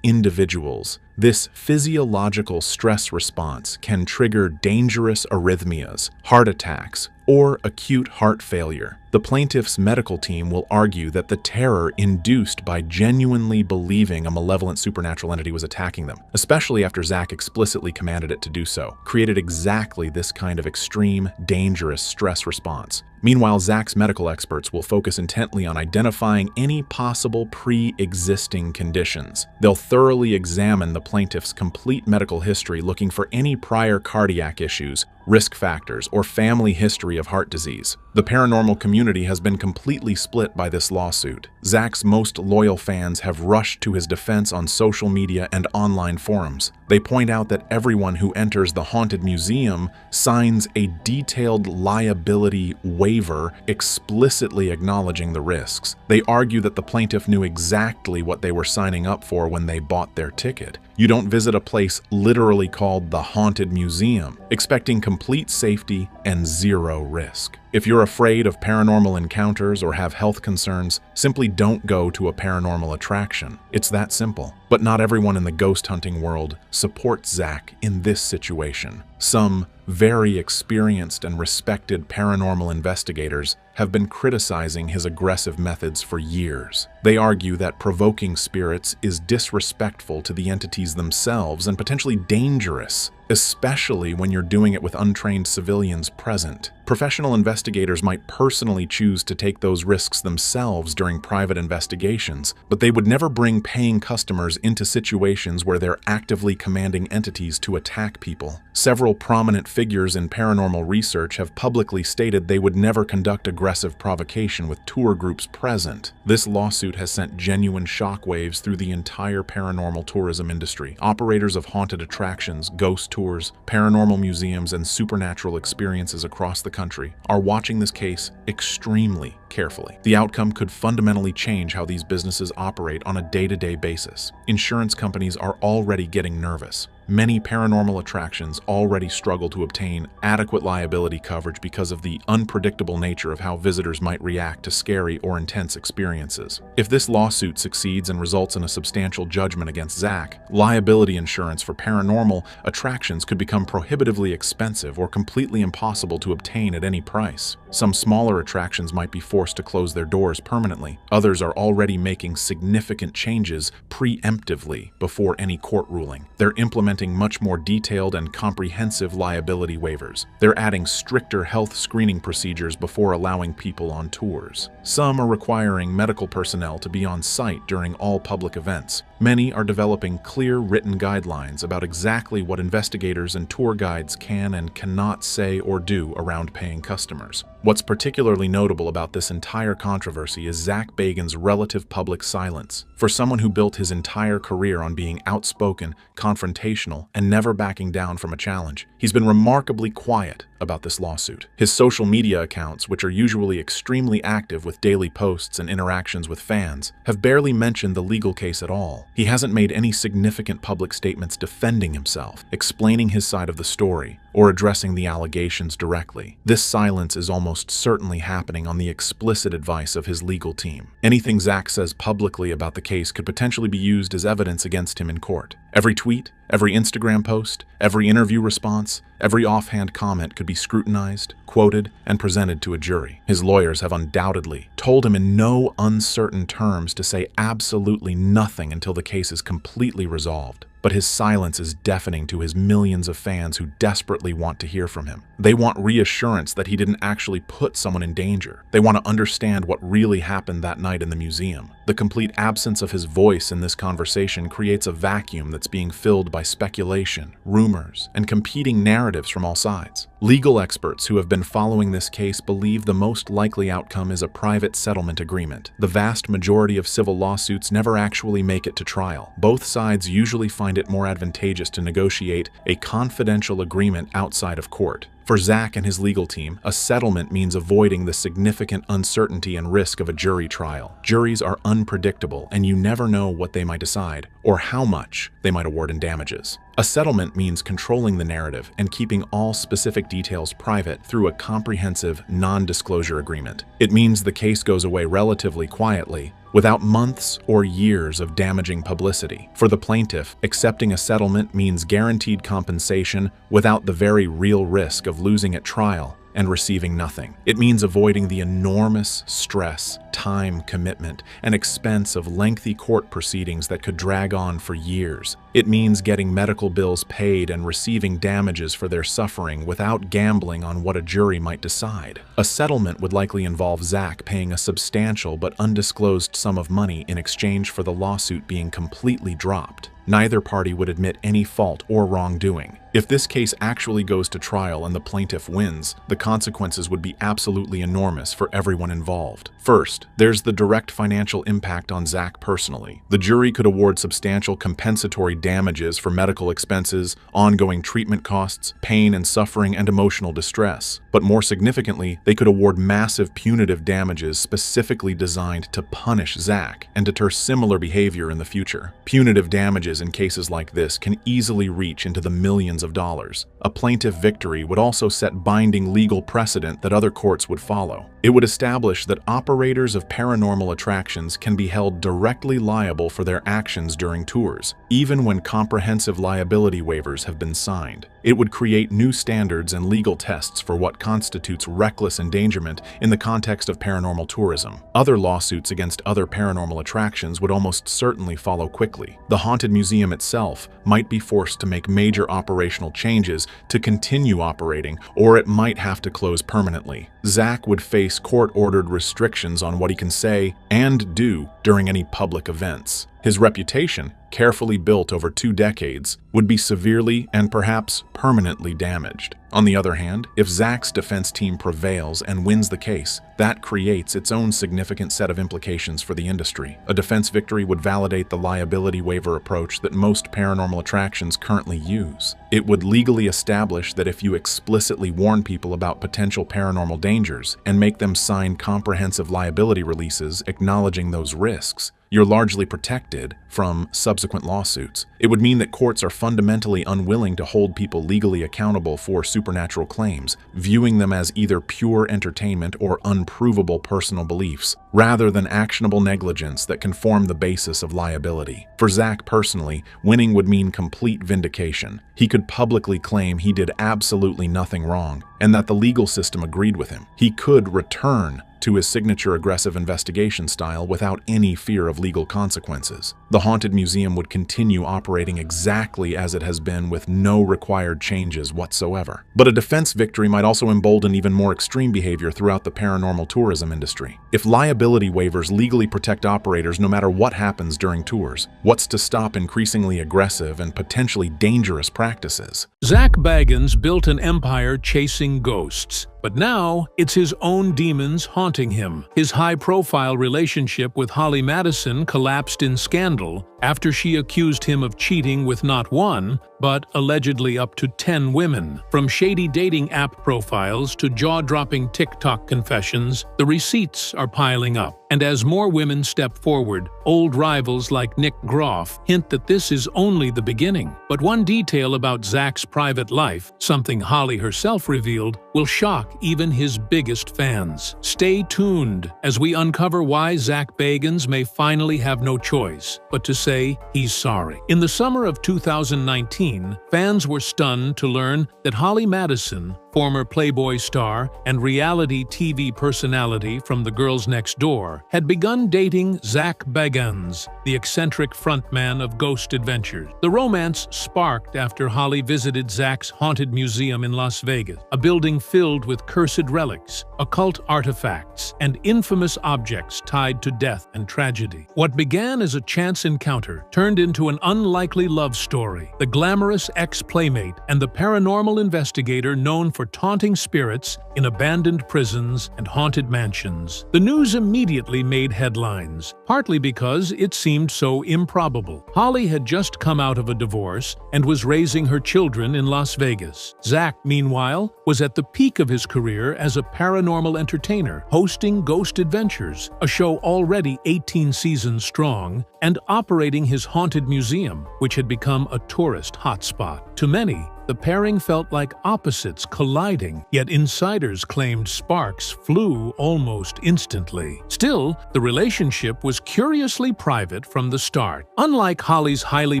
individuals, this physiological stress response can trigger dangerous arrhythmias, heart attacks, or acute heart failure. The plaintiff's medical team will argue that the terror induced by genuinely believing a malevolent supernatural entity was attacking them, especially after Zak explicitly commanded it to do so, created exactly this kind of extreme, dangerous stress response. Meanwhile, Zak's medical experts will focus intently on identifying any possible pre-existing conditions. They'll thoroughly examine the plaintiff's complete medical history, looking for any prior cardiac issues, risk factors, or family history of heart disease. The paranormal community has been completely split by this lawsuit. Zak's most loyal fans have rushed to his defense on social media and online forums. They point out that everyone who enters the haunted museum signs a detailed liability waiver explicitly acknowledging the risks. They argue that the plaintiff knew exactly what they were signing up for when they bought their ticket. You don't visit a place literally called the haunted museum, expecting complete safety and zero risk. If you're afraid of paranormal encounters or have health concerns, simply don't go to a paranormal attraction. It's that simple. But not everyone in the ghost hunting world supports Zak in this situation. Some very experienced and respected paranormal investigators have been criticizing his aggressive methods for years. They argue that provoking spirits is disrespectful to the entities themselves and potentially dangerous, especially when you're doing it with untrained civilians present. Professional investigators might personally choose to take those risks themselves during private investigations, but they would never bring paying customers into situations where they're actively commanding entities to attack people. Several prominent figures in paranormal research have publicly stated they would never conduct aggressive provocation with tour groups present. This lawsuit has sent genuine shockwaves through the entire paranormal tourism industry. Operators of haunted attractions, ghost tours, paranormal museums, and supernatural experiences across the country are watching this case extremely carefully. The outcome could fundamentally change how these businesses operate on a day-to-day basis. Insurance companies are already getting nervous. Many paranormal attractions already struggle to obtain adequate liability coverage because of the unpredictable nature of how visitors might react to scary or intense experiences. If this lawsuit succeeds and results in a substantial judgment against Zak, liability insurance for paranormal attractions could become prohibitively expensive or completely impossible to obtain at any price. Some smaller attractions might be forced to close their doors permanently. Others are already making significant changes preemptively before any court ruling. They're implementing much more detailed and comprehensive liability waivers. They're adding stricter health screening procedures before allowing people on tours. Some are requiring medical personnel to be on site during all public events. Many are developing clear written guidelines about exactly what investigators and tour guides can and cannot say or do around paying customers. What's particularly notable about this entire controversy is Zak Bagans' relative public silence. For someone who built his entire career on being outspoken, confrontational, and never backing down from a challenge, he's been remarkably quiet about this lawsuit. His social media accounts, which are usually extremely active with daily posts and interactions with fans, have barely mentioned the legal case at all. He hasn't made any significant public statements defending himself, explaining his side of the story, or addressing the allegations directly. This silence is almost certainly happening on the explicit advice of his legal team. Anything Zak says publicly about the case could potentially be used as evidence against him in court. Every tweet, every Instagram post, every interview response, every offhand comment could be scrutinized, quoted, and presented to a jury. His lawyers have undoubtedly told him in no uncertain terms to say absolutely nothing until the case is completely resolved. but his silence is deafening to his millions of fans who desperately want to hear from him. They want reassurance that he didn't actually put someone in danger. They want to understand what really happened that night in the museum. The complete absence of his voice in this conversation creates a vacuum that's being filled by speculation, rumors, and competing narratives from all sides. Legal experts who have been following this case believe the most likely outcome is a private settlement agreement. The vast majority of civil lawsuits never actually make it to trial. Both sides usually find it more advantageous to negotiate a confidential agreement outside of court. For Zak and his legal team, a settlement means avoiding the significant uncertainty and risk of a jury trial. Juries are unpredictable, and you never know what they might decide or how much they might award in damages. A settlement means controlling the narrative and keeping all specific details private through a comprehensive, non-disclosure agreement. It means the case goes away relatively quietly, without months or years of damaging publicity. For the plaintiff, accepting a settlement means guaranteed compensation without the very real risk of losing at trial and receiving nothing. It means avoiding the enormous stress, time commitment, and expense of lengthy court proceedings that could drag on for years. It means getting medical bills paid and receiving damages for their suffering without gambling on what a jury might decide. A settlement would likely involve Zak paying a substantial but undisclosed sum of money in exchange for the lawsuit being completely dropped. Neither party would admit any fault or wrongdoing. If this case actually goes to trial and the plaintiff wins, the consequences would be absolutely enormous for everyone involved. First, there's the direct financial impact on Zak personally. The jury could award substantial compensatory damages for medical expenses, ongoing treatment costs, pain and suffering, and emotional distress. But more significantly, they could award massive punitive damages specifically designed to punish Zak and deter similar behavior in the future. Punitive damages in cases like this can easily reach into the millions of dollars. A plaintiff victory would also set binding legal precedent that other courts would follow. It would establish that operators of paranormal attractions can be held directly liable for their actions during tours, even when comprehensive liability waivers have been signed. It would create new standards and legal tests for what constitutes reckless endangerment in the context of paranormal tourism. Other lawsuits against other paranormal attractions would almost certainly follow quickly. The haunted museum itself might be forced to make major operational changes to continue operating, or it might have to close permanently. Zak would face court-ordered restrictions on what he can say and do during any public events. His reputation, carefully built over 2 decades, would be severely and perhaps permanently damaged. On the other hand, if Zak's defense team prevails and wins the case, that creates its own significant set of implications for the industry. A defense victory would validate the liability waiver approach that most paranormal attractions currently use. It would legally establish that if you explicitly warn people about potential paranormal dangers and make them sign comprehensive liability releases acknowledging those risks, you're largely protected from subsequent lawsuits. It would mean that courts are fundamentally unwilling to hold people legally accountable for supernatural claims, viewing them as either pure entertainment or unprovable personal beliefs, rather than actionable negligence that can form the basis of liability. For Zak personally, winning would mean complete vindication. He could publicly claim he did absolutely nothing wrong, and that the legal system agreed with him. He could return to his signature aggressive investigation style without any fear of legal consequences. The haunted museum would continue operating exactly as it has been with no required changes whatsoever. But a defense victory might also embolden even more extreme behavior throughout the paranormal tourism industry. If liability waivers legally protect operators no matter what happens during tours, what's to stop increasingly aggressive and potentially dangerous practices? Zak Bagans built an empire chasing ghosts. But now, it's his own demons haunting him. His high-profile relationship with Holly Madison collapsed in scandal after she accused him of cheating with not one, but allegedly up to 10 women. From shady dating app profiles to jaw-dropping TikTok confessions, the receipts are piling up. And as more women step forward, old rivals like Nick Groff hint that this is only the beginning. But one detail about Zak's private life, something Holly herself revealed, will shock even his biggest fans. Stay tuned as we uncover why Zak Bagans may finally have no choice but to say he's sorry. In the summer of 2019, fans were stunned to learn that Holly Madison, former Playboy star and reality TV personality from The Girls Next Door, had begun dating Zak Bagans, the eccentric frontman of Ghost Adventures. The romance sparked after Holly visited Zak's haunted museum in Las Vegas, a building filled with cursed relics, occult artifacts, and infamous objects tied to death and tragedy. What began as a chance encounter turned into an unlikely love story. The glamorous ex-playmate and the paranormal investigator known for taunting spirits in abandoned prisons and haunted mansions. The news immediately made headlines, partly because it seemed so improbable. Holly had just come out of a divorce and was raising her children in Las Vegas. Zak, meanwhile, was at the peak of his career as a paranormal entertainer, hosting Ghost Adventures, a show already 18 seasons strong, and operating his haunted museum, which had become a tourist hotspot. To many, the pairing felt like opposites colliding, yet insiders claimed sparks flew almost instantly. Still, the relationship was curiously private from the start. Unlike Holly's highly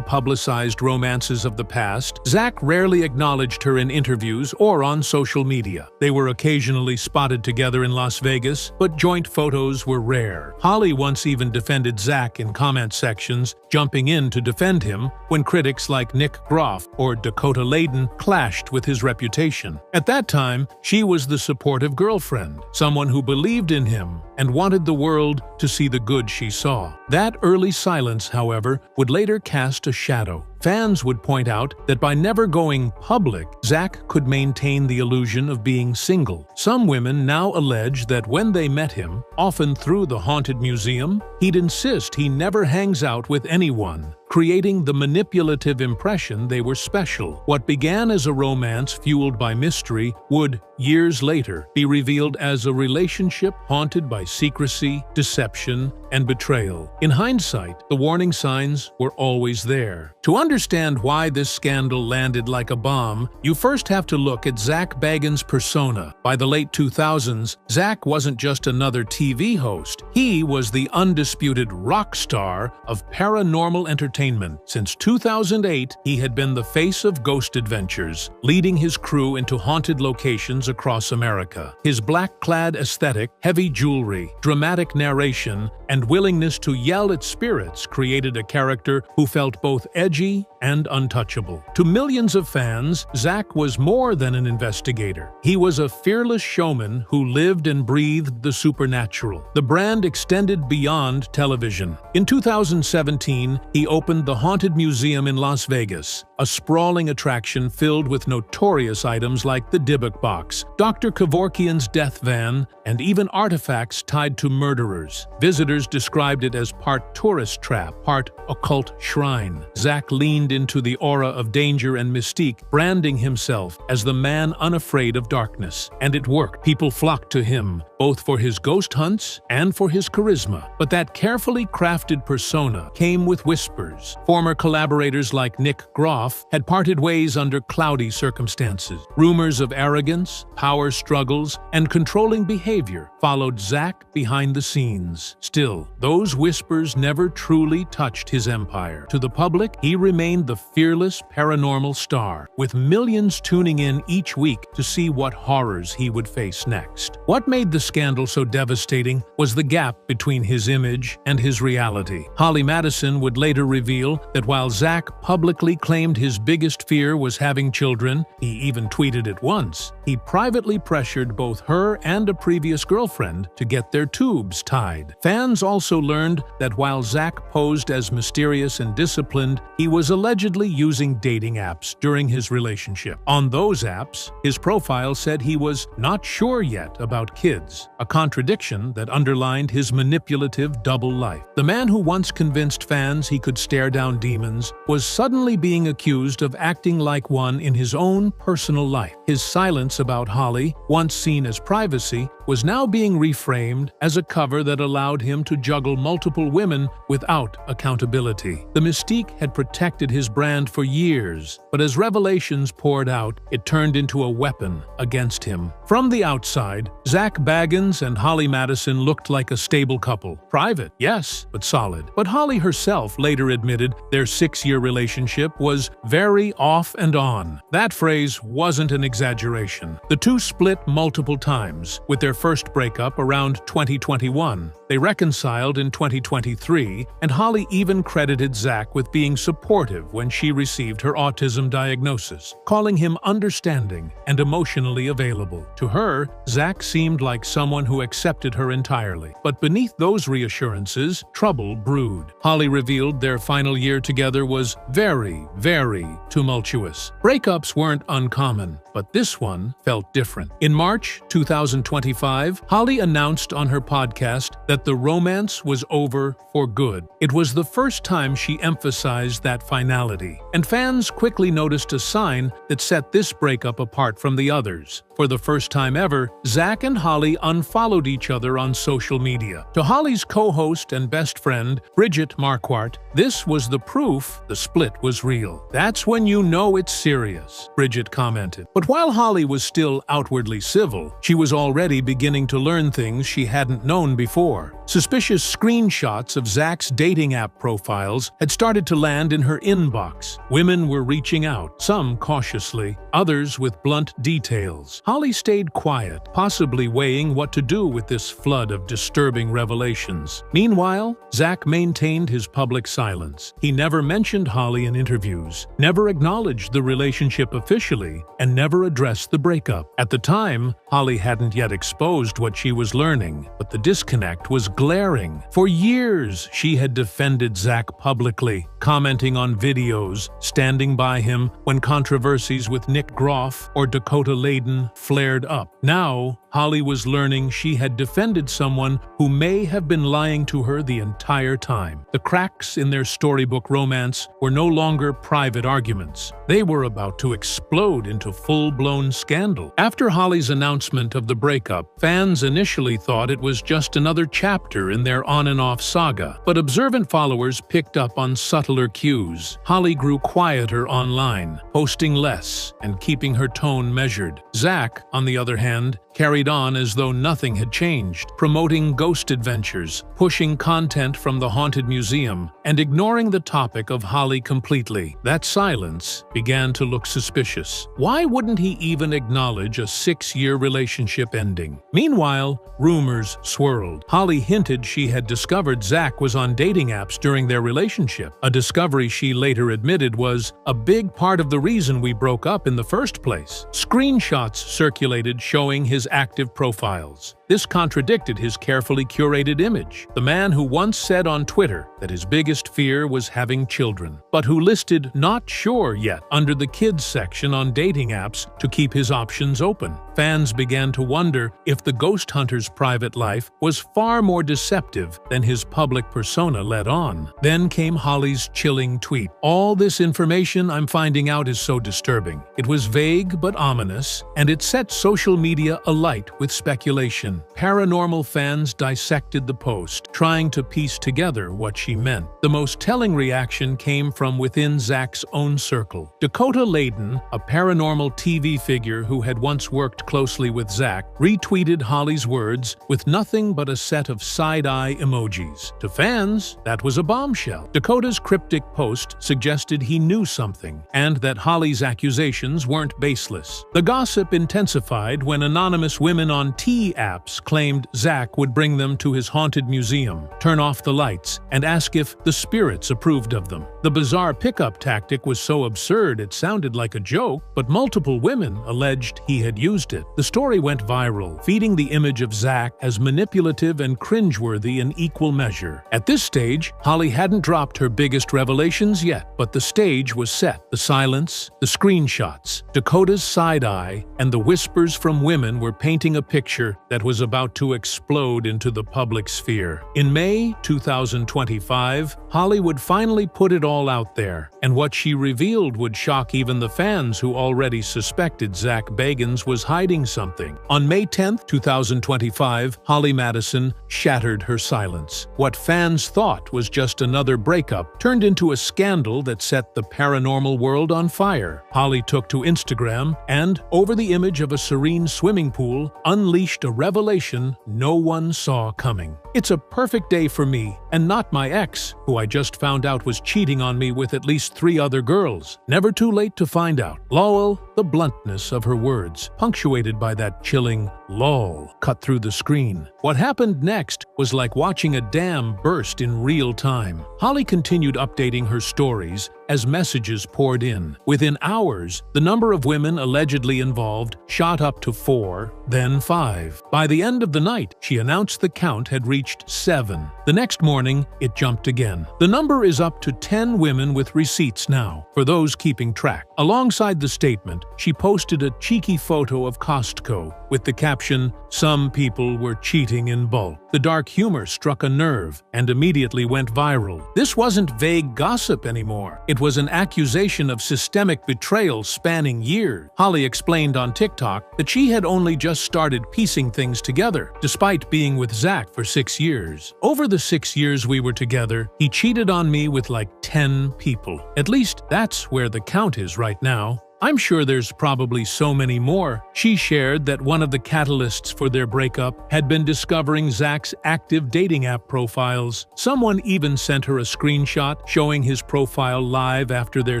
publicized romances of the past, Zak rarely acknowledged her in interviews or on social media. They were occasionally spotted together in Las Vegas, but joint photos were rare. Holly once even defended Zak in comment sections, jumping in to defend him when critics like Nick Groff or Dakota Layden clashed with his reputation. At that time, she was the supportive girlfriend, someone who believed in him and wanted the world to see the good she saw. That early silence, however, would later cast a shadow. Fans would point out that by never going public, Zak could maintain the illusion of being single. Some women now allege that when they met him, often through the haunted museum, he'd insist he never hangs out with anyone, creating the manipulative impression they were special. What began as a romance fueled by mystery would, years later, be revealed as a relationship haunted by secrecy, deception, and betrayal. In hindsight, the warning signs were always there. To understand why this scandal landed like a bomb, you first have to look at Zak Bagans' persona. By the late 2000s, Zak wasn't just another TV host. He was the undisputed rock star of paranormal entertainment. Since 2008, he had been the face of Ghost Adventures, leading his crew into haunted locations across America. His black-clad aesthetic, heavy jewelry, dramatic narration, and willingness to yell at spirits created a character who felt both edgy and untouchable. To millions of fans, Zak was more than an investigator. He was a fearless showman who lived and breathed the supernatural. The brand extended beyond television. In 2017, he opened the Haunted Museum in Las Vegas, a sprawling attraction filled with notorious items like the Dybbuk box, Dr. Kevorkian's death van, and even artifacts tied to murderers. Visitors described it as part tourist trap, part occult shrine. Zak leaned into the aura of danger and mystique, branding himself as the man unafraid of darkness. And it worked. People flocked to him, both for his ghost hunts and for his charisma. But that carefully crafted persona came with whispers. Former collaborators like Nick Groff had parted ways under cloudy circumstances. Rumors of arrogance, power struggles, and controlling behavior followed Zak behind the scenes. Still, those whispers never truly touched his empire. To the public, he remained the fearless paranormal star, with millions tuning in each week to see what horrors he would face next. What made the scandal so devastating was the gap between his image and his reality. Holly Madison would later reveal that while Zak publicly claimed his biggest fear was having children, he even tweeted it once, he privately pressured both her and a previous girlfriend to get their tubes tied. Fans also learned that while Zak posed as mysterious and disciplined, he was allegedly using dating apps during his relationship. On those apps, his profile said he was not sure yet about kids, a contradiction that underlined his manipulative double life. The man who once convinced fans he could stare down demons was suddenly being accused of acting like one in his own personal life. His silence about Holly, once seen as privacy, was now being reframed as a cover that allowed him to juggle multiple women without accountability. The mystique had protected his brand for years, but as revelations poured out, it turned into a weapon against him. From the outside, Zak Bagans and Holly Madison looked like a stable couple. Private, yes, but solid. But Holly herself later admitted their 6-year relationship was very off and on. That phrase wasn't an exaggeration. The two split multiple times, with their first breakup around 2021. They reconciled in 2023, and Holly even credited Zak with being supportive when she received her autism diagnosis, calling him understanding and emotionally available. To her, Zak seemed like someone who accepted her entirely. But beneath those reassurances, trouble brewed. Holly revealed their final year together was very, very tumultuous. Breakups weren't uncommon, but this one felt different. In March 2025, Holly announced on her podcast that the romance was over for good. It was the first time she emphasized that finality, and fans quickly noticed a sign that set this breakup apart from the others. For the first time ever, Zak and Holly unfollowed each other on social media. To Holly's co-host and best friend, Bridget Marquardt, this was the proof the split was real. "That's when you know it's serious," Bridget commented. But while Holly was still outwardly civil, she was already beginning to learn things she hadn't known before. Suspicious screenshots of Zak's dating app profiles had started to land in her inbox. Women were reaching out, some cautiously, others with blunt details. Holly stayed quiet, possibly weighing what to do with this flood of disturbing revelations. Meanwhile, Zak maintained his public silence. He never mentioned Holly in interviews, never acknowledged the relationship officially, and never addressed the breakup. At the time, Holly hadn't yet exposed what she was learning, but the disconnect was glaring. For years, she had defended Zak publicly, commenting on videos, standing by him when controversies with Nick Groff or Dakota Layden flared up. Now, Holly was learning she had defended someone who may have been lying to her the entire time. The cracks in their storybook romance were no longer private arguments. They were about to explode into full-blown scandal. After Holly's announcement of the breakup, fans initially thought it was just another chapter in their on-and-off saga, but observant followers picked up on subtler cues. Holly grew quieter online, posting less and keeping her tone measured. Zak, on the other hand, carried on as though nothing had changed, promoting ghost adventures, pushing content from the haunted museum, and ignoring the topic of Holly completely. That silence began to look suspicious. Why wouldn't he even acknowledge a 6-year relationship ending? Meanwhile, rumors swirled. Holly hinted she had discovered Zak was on dating apps during their relationship, a discovery she later admitted was a big part of the reason we broke up in the first place. Screenshots circulated showing his active profiles. This contradicted his carefully curated image. The man who once said on Twitter that his biggest fear was having children, but who listed "not sure yet" under the kids section on dating apps to keep his options open. Fans began to wonder if the ghost hunter's private life was far more deceptive than his public persona let on. Then came Holly's chilling tweet. "All this information I'm finding out is so disturbing." It was vague but ominous, and it set social media alight with speculation. Paranormal fans dissected the post, trying to piece together what she meant. The most telling reaction came from within Zak's own circle. Dakota Layden, a paranormal TV figure who had once worked closely with Zak, retweeted Holly's words with nothing but a set of side-eye emojis. To fans, that was a bombshell. Dakota's cryptic post suggested he knew something, and that Holly's accusations weren't baseless. The gossip intensified when anonymous women on tea apps claimed Zak would bring them to his haunted museum, turn off the lights, and ask if the spirits approved of them. The bizarre pickup tactic was so absurd it sounded like a joke, but multiple women alleged he had used it. The story went viral, feeding the image of Zak as manipulative and cringeworthy in equal measure. At this stage, Holly hadn't dropped her biggest revelations yet, but the stage was set. The silence, the screenshots, Dakota's side-eye, and the whispers from women were painted painting a picture that was about to explode into the public sphere. In May 2025, Holly would finally put it all out there, and what she revealed would shock even the fans who already suspected Zak Bagans was hiding something. On May 10, 2025, Holly Madison shattered her silence. What fans thought was just another breakup turned into a scandal that set the paranormal world on fire. Holly took to Instagram and, over the image of a serene swimming pool, unleashed a revelation no one saw coming. "It's a perfect day for me, and not my ex, who I just found out was cheating on me with at least 3 other girls. Never too late to find out." Lol, the bluntness of her words, punctuated by that chilling lol, cut through the screen. What happened next was like watching a dam burst in real time. Holly continued updating her stories as messages poured in. Within hours, the number of women allegedly involved shot up to 4, then 5. By the end of the night, she announced the count had reached 7. The next morning, it jumped again. The number is up to 10 women with receipts now, for those keeping track. Alongside the statement, she posted a cheeky photo of Costco with the caption, "Some people were cheating in bulk." The dark humor struck a nerve and immediately went viral. This wasn't vague gossip anymore. It was an accusation of systemic betrayal spanning years. Holly explained on TikTok that she had only just started piecing things together, despite being with Zak for 6 years. "Over the 6 years we were together, he cheated on me with like 10 people. At least that's where the count is right now. I'm sure there's probably so many more." She shared that one of the catalysts for their breakup had been discovering Zak's active dating app profiles. Someone even sent her a screenshot showing his profile live after their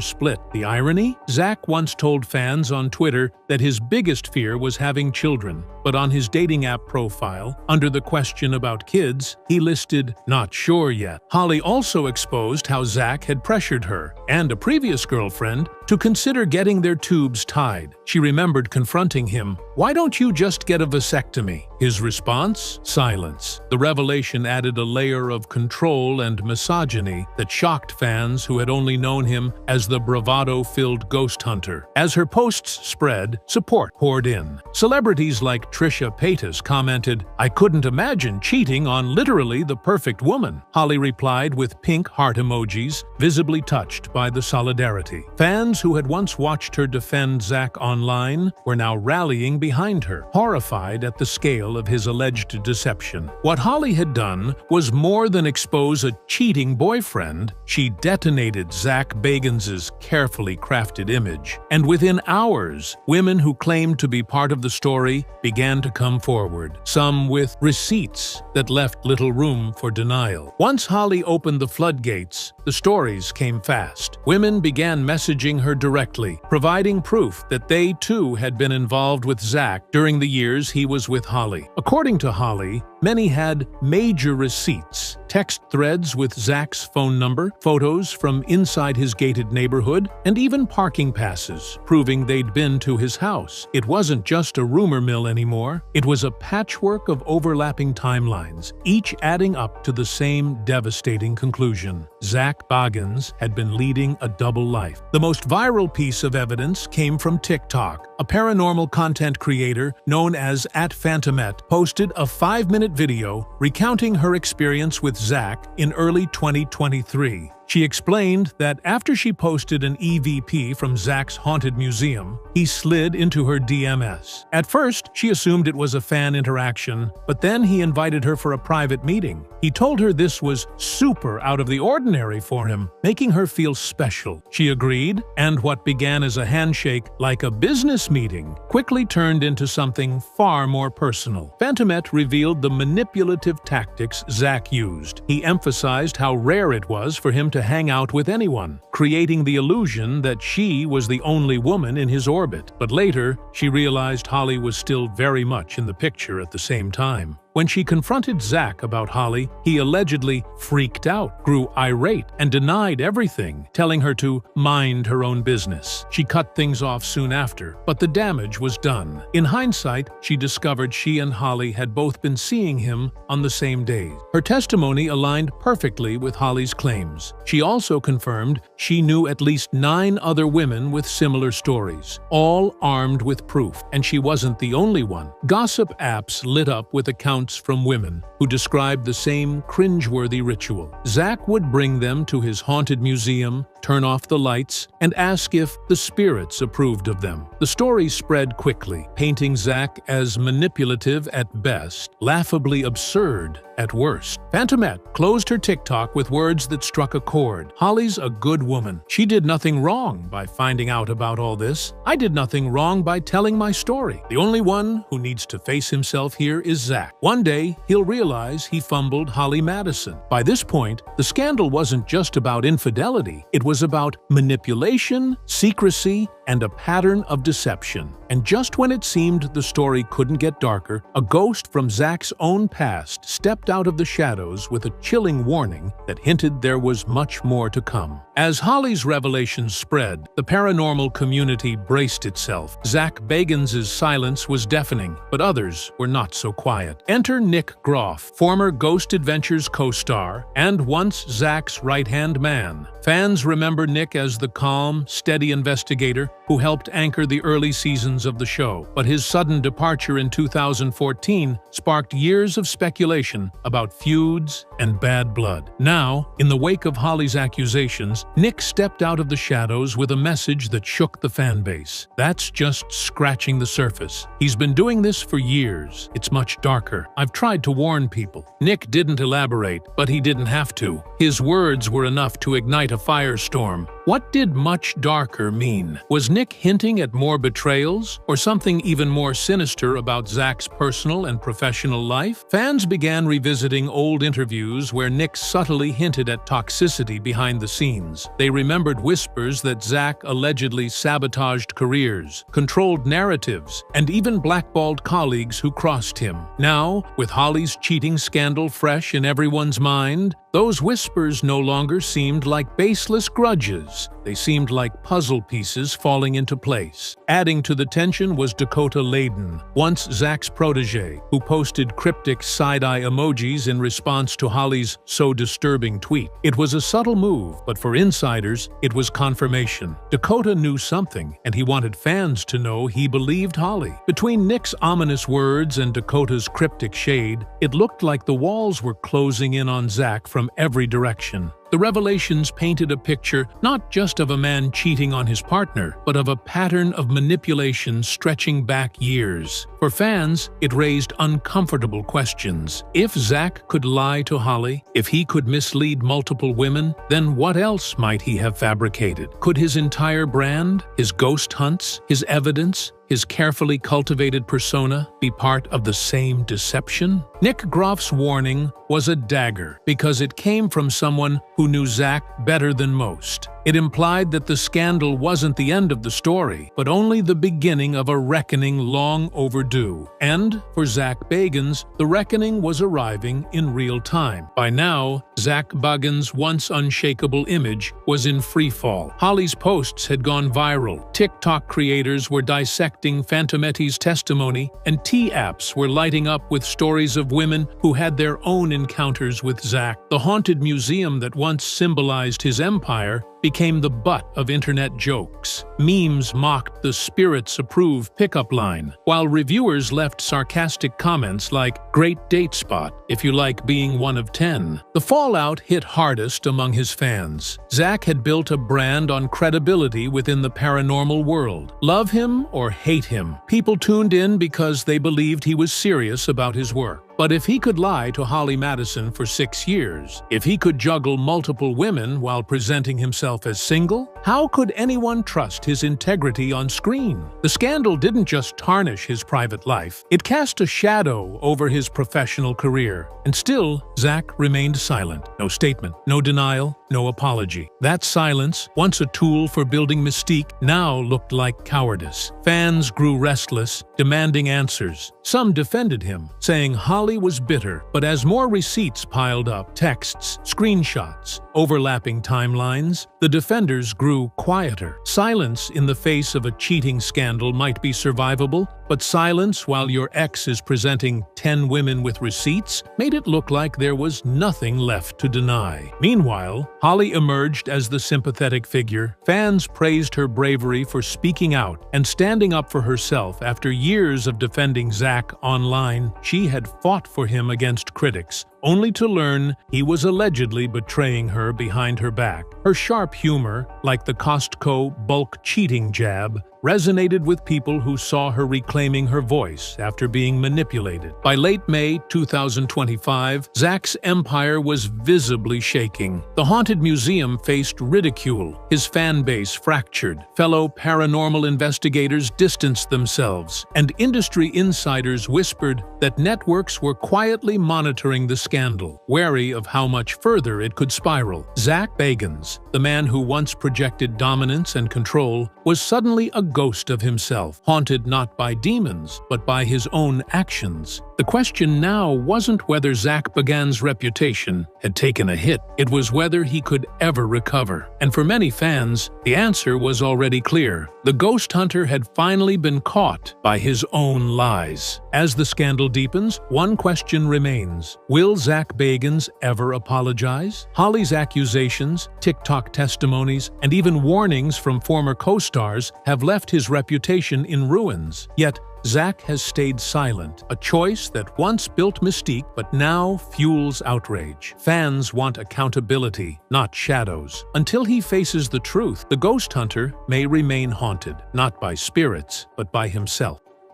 split. The irony? Zak once told fans on Twitter that his biggest fear was having children, but on his dating app profile, under the question about kids, he listed "not sure yet." Holly also exposed how Zak had pressured her, and a previous girlfriend, to consider getting their tubes tied. She remembered confronting him, "Why don't you just get a vasectomy?" His response? Silence. The revelation added a layer of control and misogyny that shocked fans who had only known him as the bravado-filled ghost hunter. As her posts spread, support poured in. Celebrities like Trisha Paytas commented, "I couldn't imagine cheating on literally the perfect woman." Holly replied with pink heart emojis, visibly touched by the solidarity. Fans who had once watched her defend Zak online were now rallying behind her, horrified at the scale of his alleged deception. What Holly had done was more than expose a cheating boyfriend. She detonated Zak Bagans' carefully crafted image. And within hours, women who claimed to be part of the story began to come forward, some with receipts that left little room for denial. Once Holly opened the floodgates, the stories came fast. Women began messaging her directly, providing proof that they too had been involved with Zak during the years he was with Holly. According to Holly, many had major receipts, text threads with Zak's phone number, photos from inside his gated neighborhood, and even parking passes, proving they'd been to his house. It wasn't just a rumor mill anymore. It was a patchwork of overlapping timelines, each adding up to the same devastating conclusion. Zak Bagans had been leading a double life. The most viral piece of evidence came from TikTok. A paranormal content creator known as @Phantomet posted a 5-minute video recounting her experience with Zak in early 2023. She explained that after she posted an EVP from Zak's haunted museum, he slid into her DMs. At first, she assumed it was a fan interaction, but then he invited her for a private meeting. He told her this was super out of the ordinary for him, making her feel special. She agreed, and what began as a handshake like a business meeting quickly turned into something far more personal. Phantomet revealed the manipulative tactics Zak used. He emphasized how rare it was for him to hang out with anyone, creating the illusion that she was the only woman in his orbit. But later, she realized Holly was still very much in the picture at the same time. When she confronted Zak about Holly, he allegedly freaked out, grew irate, and denied everything, telling her to mind her own business. She cut things off soon after, but the damage was done. In hindsight, she discovered she and Holly had both been seeing him on the same days. Her testimony aligned perfectly with Holly's claims. She also confirmed she knew at least 9 other women with similar stories, all armed with proof, and she wasn't the only one. Gossip apps lit up with accounts from women who described the same cringeworthy ritual. Zak would bring them to his haunted museum, turn off the lights, and ask if the spirits approved of them. The story spread quickly, painting Zak as manipulative at best, laughably absurd at worst. Phantomette closed her TikTok with words that struck a chord. Holly's a good woman. She did nothing wrong by finding out about all this. I did nothing wrong by telling my story. The only one who needs to face himself here is Zak. One day, he'll realize he fumbled Holly Madison. By this point, the scandal wasn't just about infidelity. It was about manipulation, secrecy, and a pattern of deception. And just when it seemed the story couldn't get darker, a ghost from Zak's own past stepped out of the shadows with a chilling warning that hinted there was much more to come. As Holly's revelations spread, the paranormal community braced itself. Zak Bagans' silence was deafening, but others were not so quiet. Enter Nick Groff, former Ghost Adventures co-star and once Zak's right-hand man. Fans remember Nick as the calm, steady investigator who helped anchor the early seasons of the show, but his sudden departure in 2014 sparked years of speculation about feuds and bad blood. Now, in the wake of Holly's accusations, Nick stepped out of the shadows with a message that shook the fan base. That's just scratching the surface. He's been doing this for years. It's much darker. I've tried to warn people. Nick didn't elaborate, but he didn't have to. His words were enough to ignite a firestorm. What did much darker mean? Was Nick hinting at more betrayals, or something even more sinister about Zak's personal and professional life? Fans began revisiting old interviews where Nick subtly hinted at toxicity behind the scenes. They remembered whispers that Zak allegedly sabotaged careers, controlled narratives, and even blackballed colleagues who crossed him. Now, with Holly's cheating scandal fresh in everyone's mind, those whispers no longer seemed like baseless grudges. They seemed like puzzle pieces falling into place. Adding to the tension was Dakota Layden, once Zak's protege, who posted cryptic side-eye emojis in response to Holly's "so disturbing" tweet. It was a subtle move, but for insiders, it was confirmation. Dakota knew something, and he wanted fans to know he believed Holly. Between Nick's ominous words and Dakota's cryptic shade, it looked like the walls were closing in on Zak from every direction. The revelations painted a picture not just of a man cheating on his partner, but of a pattern of manipulation stretching back years. For fans, it raised uncomfortable questions. If Zak could lie to Holly, if he could mislead multiple women, then what else might he have fabricated? Could his entire brand, his ghost hunts, his evidence, his carefully cultivated persona be part of the same deception? Nick Groff's warning was a dagger because it came from someone who knew Zak better than most. It implied that the scandal wasn't the end of the story, but only the beginning of a reckoning long overdue. And, for Zak Bagans, the reckoning was arriving in real time. By now, Zak Bagans' once unshakable image was in freefall. Holly's posts had gone viral. TikTok creators were dissecting Phantomette's testimony, and T-apps were lighting up with stories of women who had their own encounters with Zak. The haunted museum that once symbolized his empire became the butt of internet jokes. Memes mocked the spirits-approved pickup line, while reviewers left sarcastic comments like, "Great date spot if you like being one of 10. The fallout hit hardest among his fans. Zak had built a brand on credibility within the paranormal world. Love him or hate him, people tuned in because they believed he was serious about his work. But if he could lie to Holly Madison for 6 years, if he could juggle multiple women while presenting himself as single, How could anyone trust his integrity on screen? The scandal didn't just tarnish his private life, it cast a shadow over his professional career. And still, Zak remained silent. No statement, no denial, no apology. That silence, once a tool for building mystique, now looked like cowardice. Fans grew restless, demanding answers. Some defended him, saying Holly was bitter, but as more receipts piled up, texts, screenshots, overlapping timelines, the defenders grew quieter. Silence in the face of a cheating scandal might be survivable, but silence while your ex is presenting 10 women with receipts made it look like there was nothing left to deny. Meanwhile, Holly emerged as the sympathetic figure. Fans praised her bravery for speaking out and standing up for herself after years of defending Zak online. She had fought for him against critics, only to learn he was allegedly betraying her behind her back. Her sharp humor, like the Costco bulk cheating jab, resonated with people who saw her reclaiming her voice after being manipulated. By late May 2025, Zak's empire was visibly shaking. The Haunted Museum faced ridicule, his fan base fractured, fellow paranormal investigators distanced themselves, and industry insiders whispered that networks were quietly monitoring the scandal, wary of how much further it could spiral. Zak Bagans, the man who once projected dominance and control, was suddenly a ghost of himself, haunted not by demons, but by his own actions. The question now wasn't whether Zak Bagans' reputation had taken a hit, it was whether he could ever recover. And for many fans, the answer was already clear. The ghost hunter had finally been caught by his own lies. As the scandal deepens, one question remains. Will Zak Bagans ever apologize? Holly's accusations, TikTok testimonies, and even warnings from former co-stars have left his reputation in ruins. Yet, Zak has stayed silent, a choice that once built mystique but now fuels outrage. Fans want accountability, not shadows. Until he faces the truth, the ghost hunter may remain haunted, not by spirits, but by himself.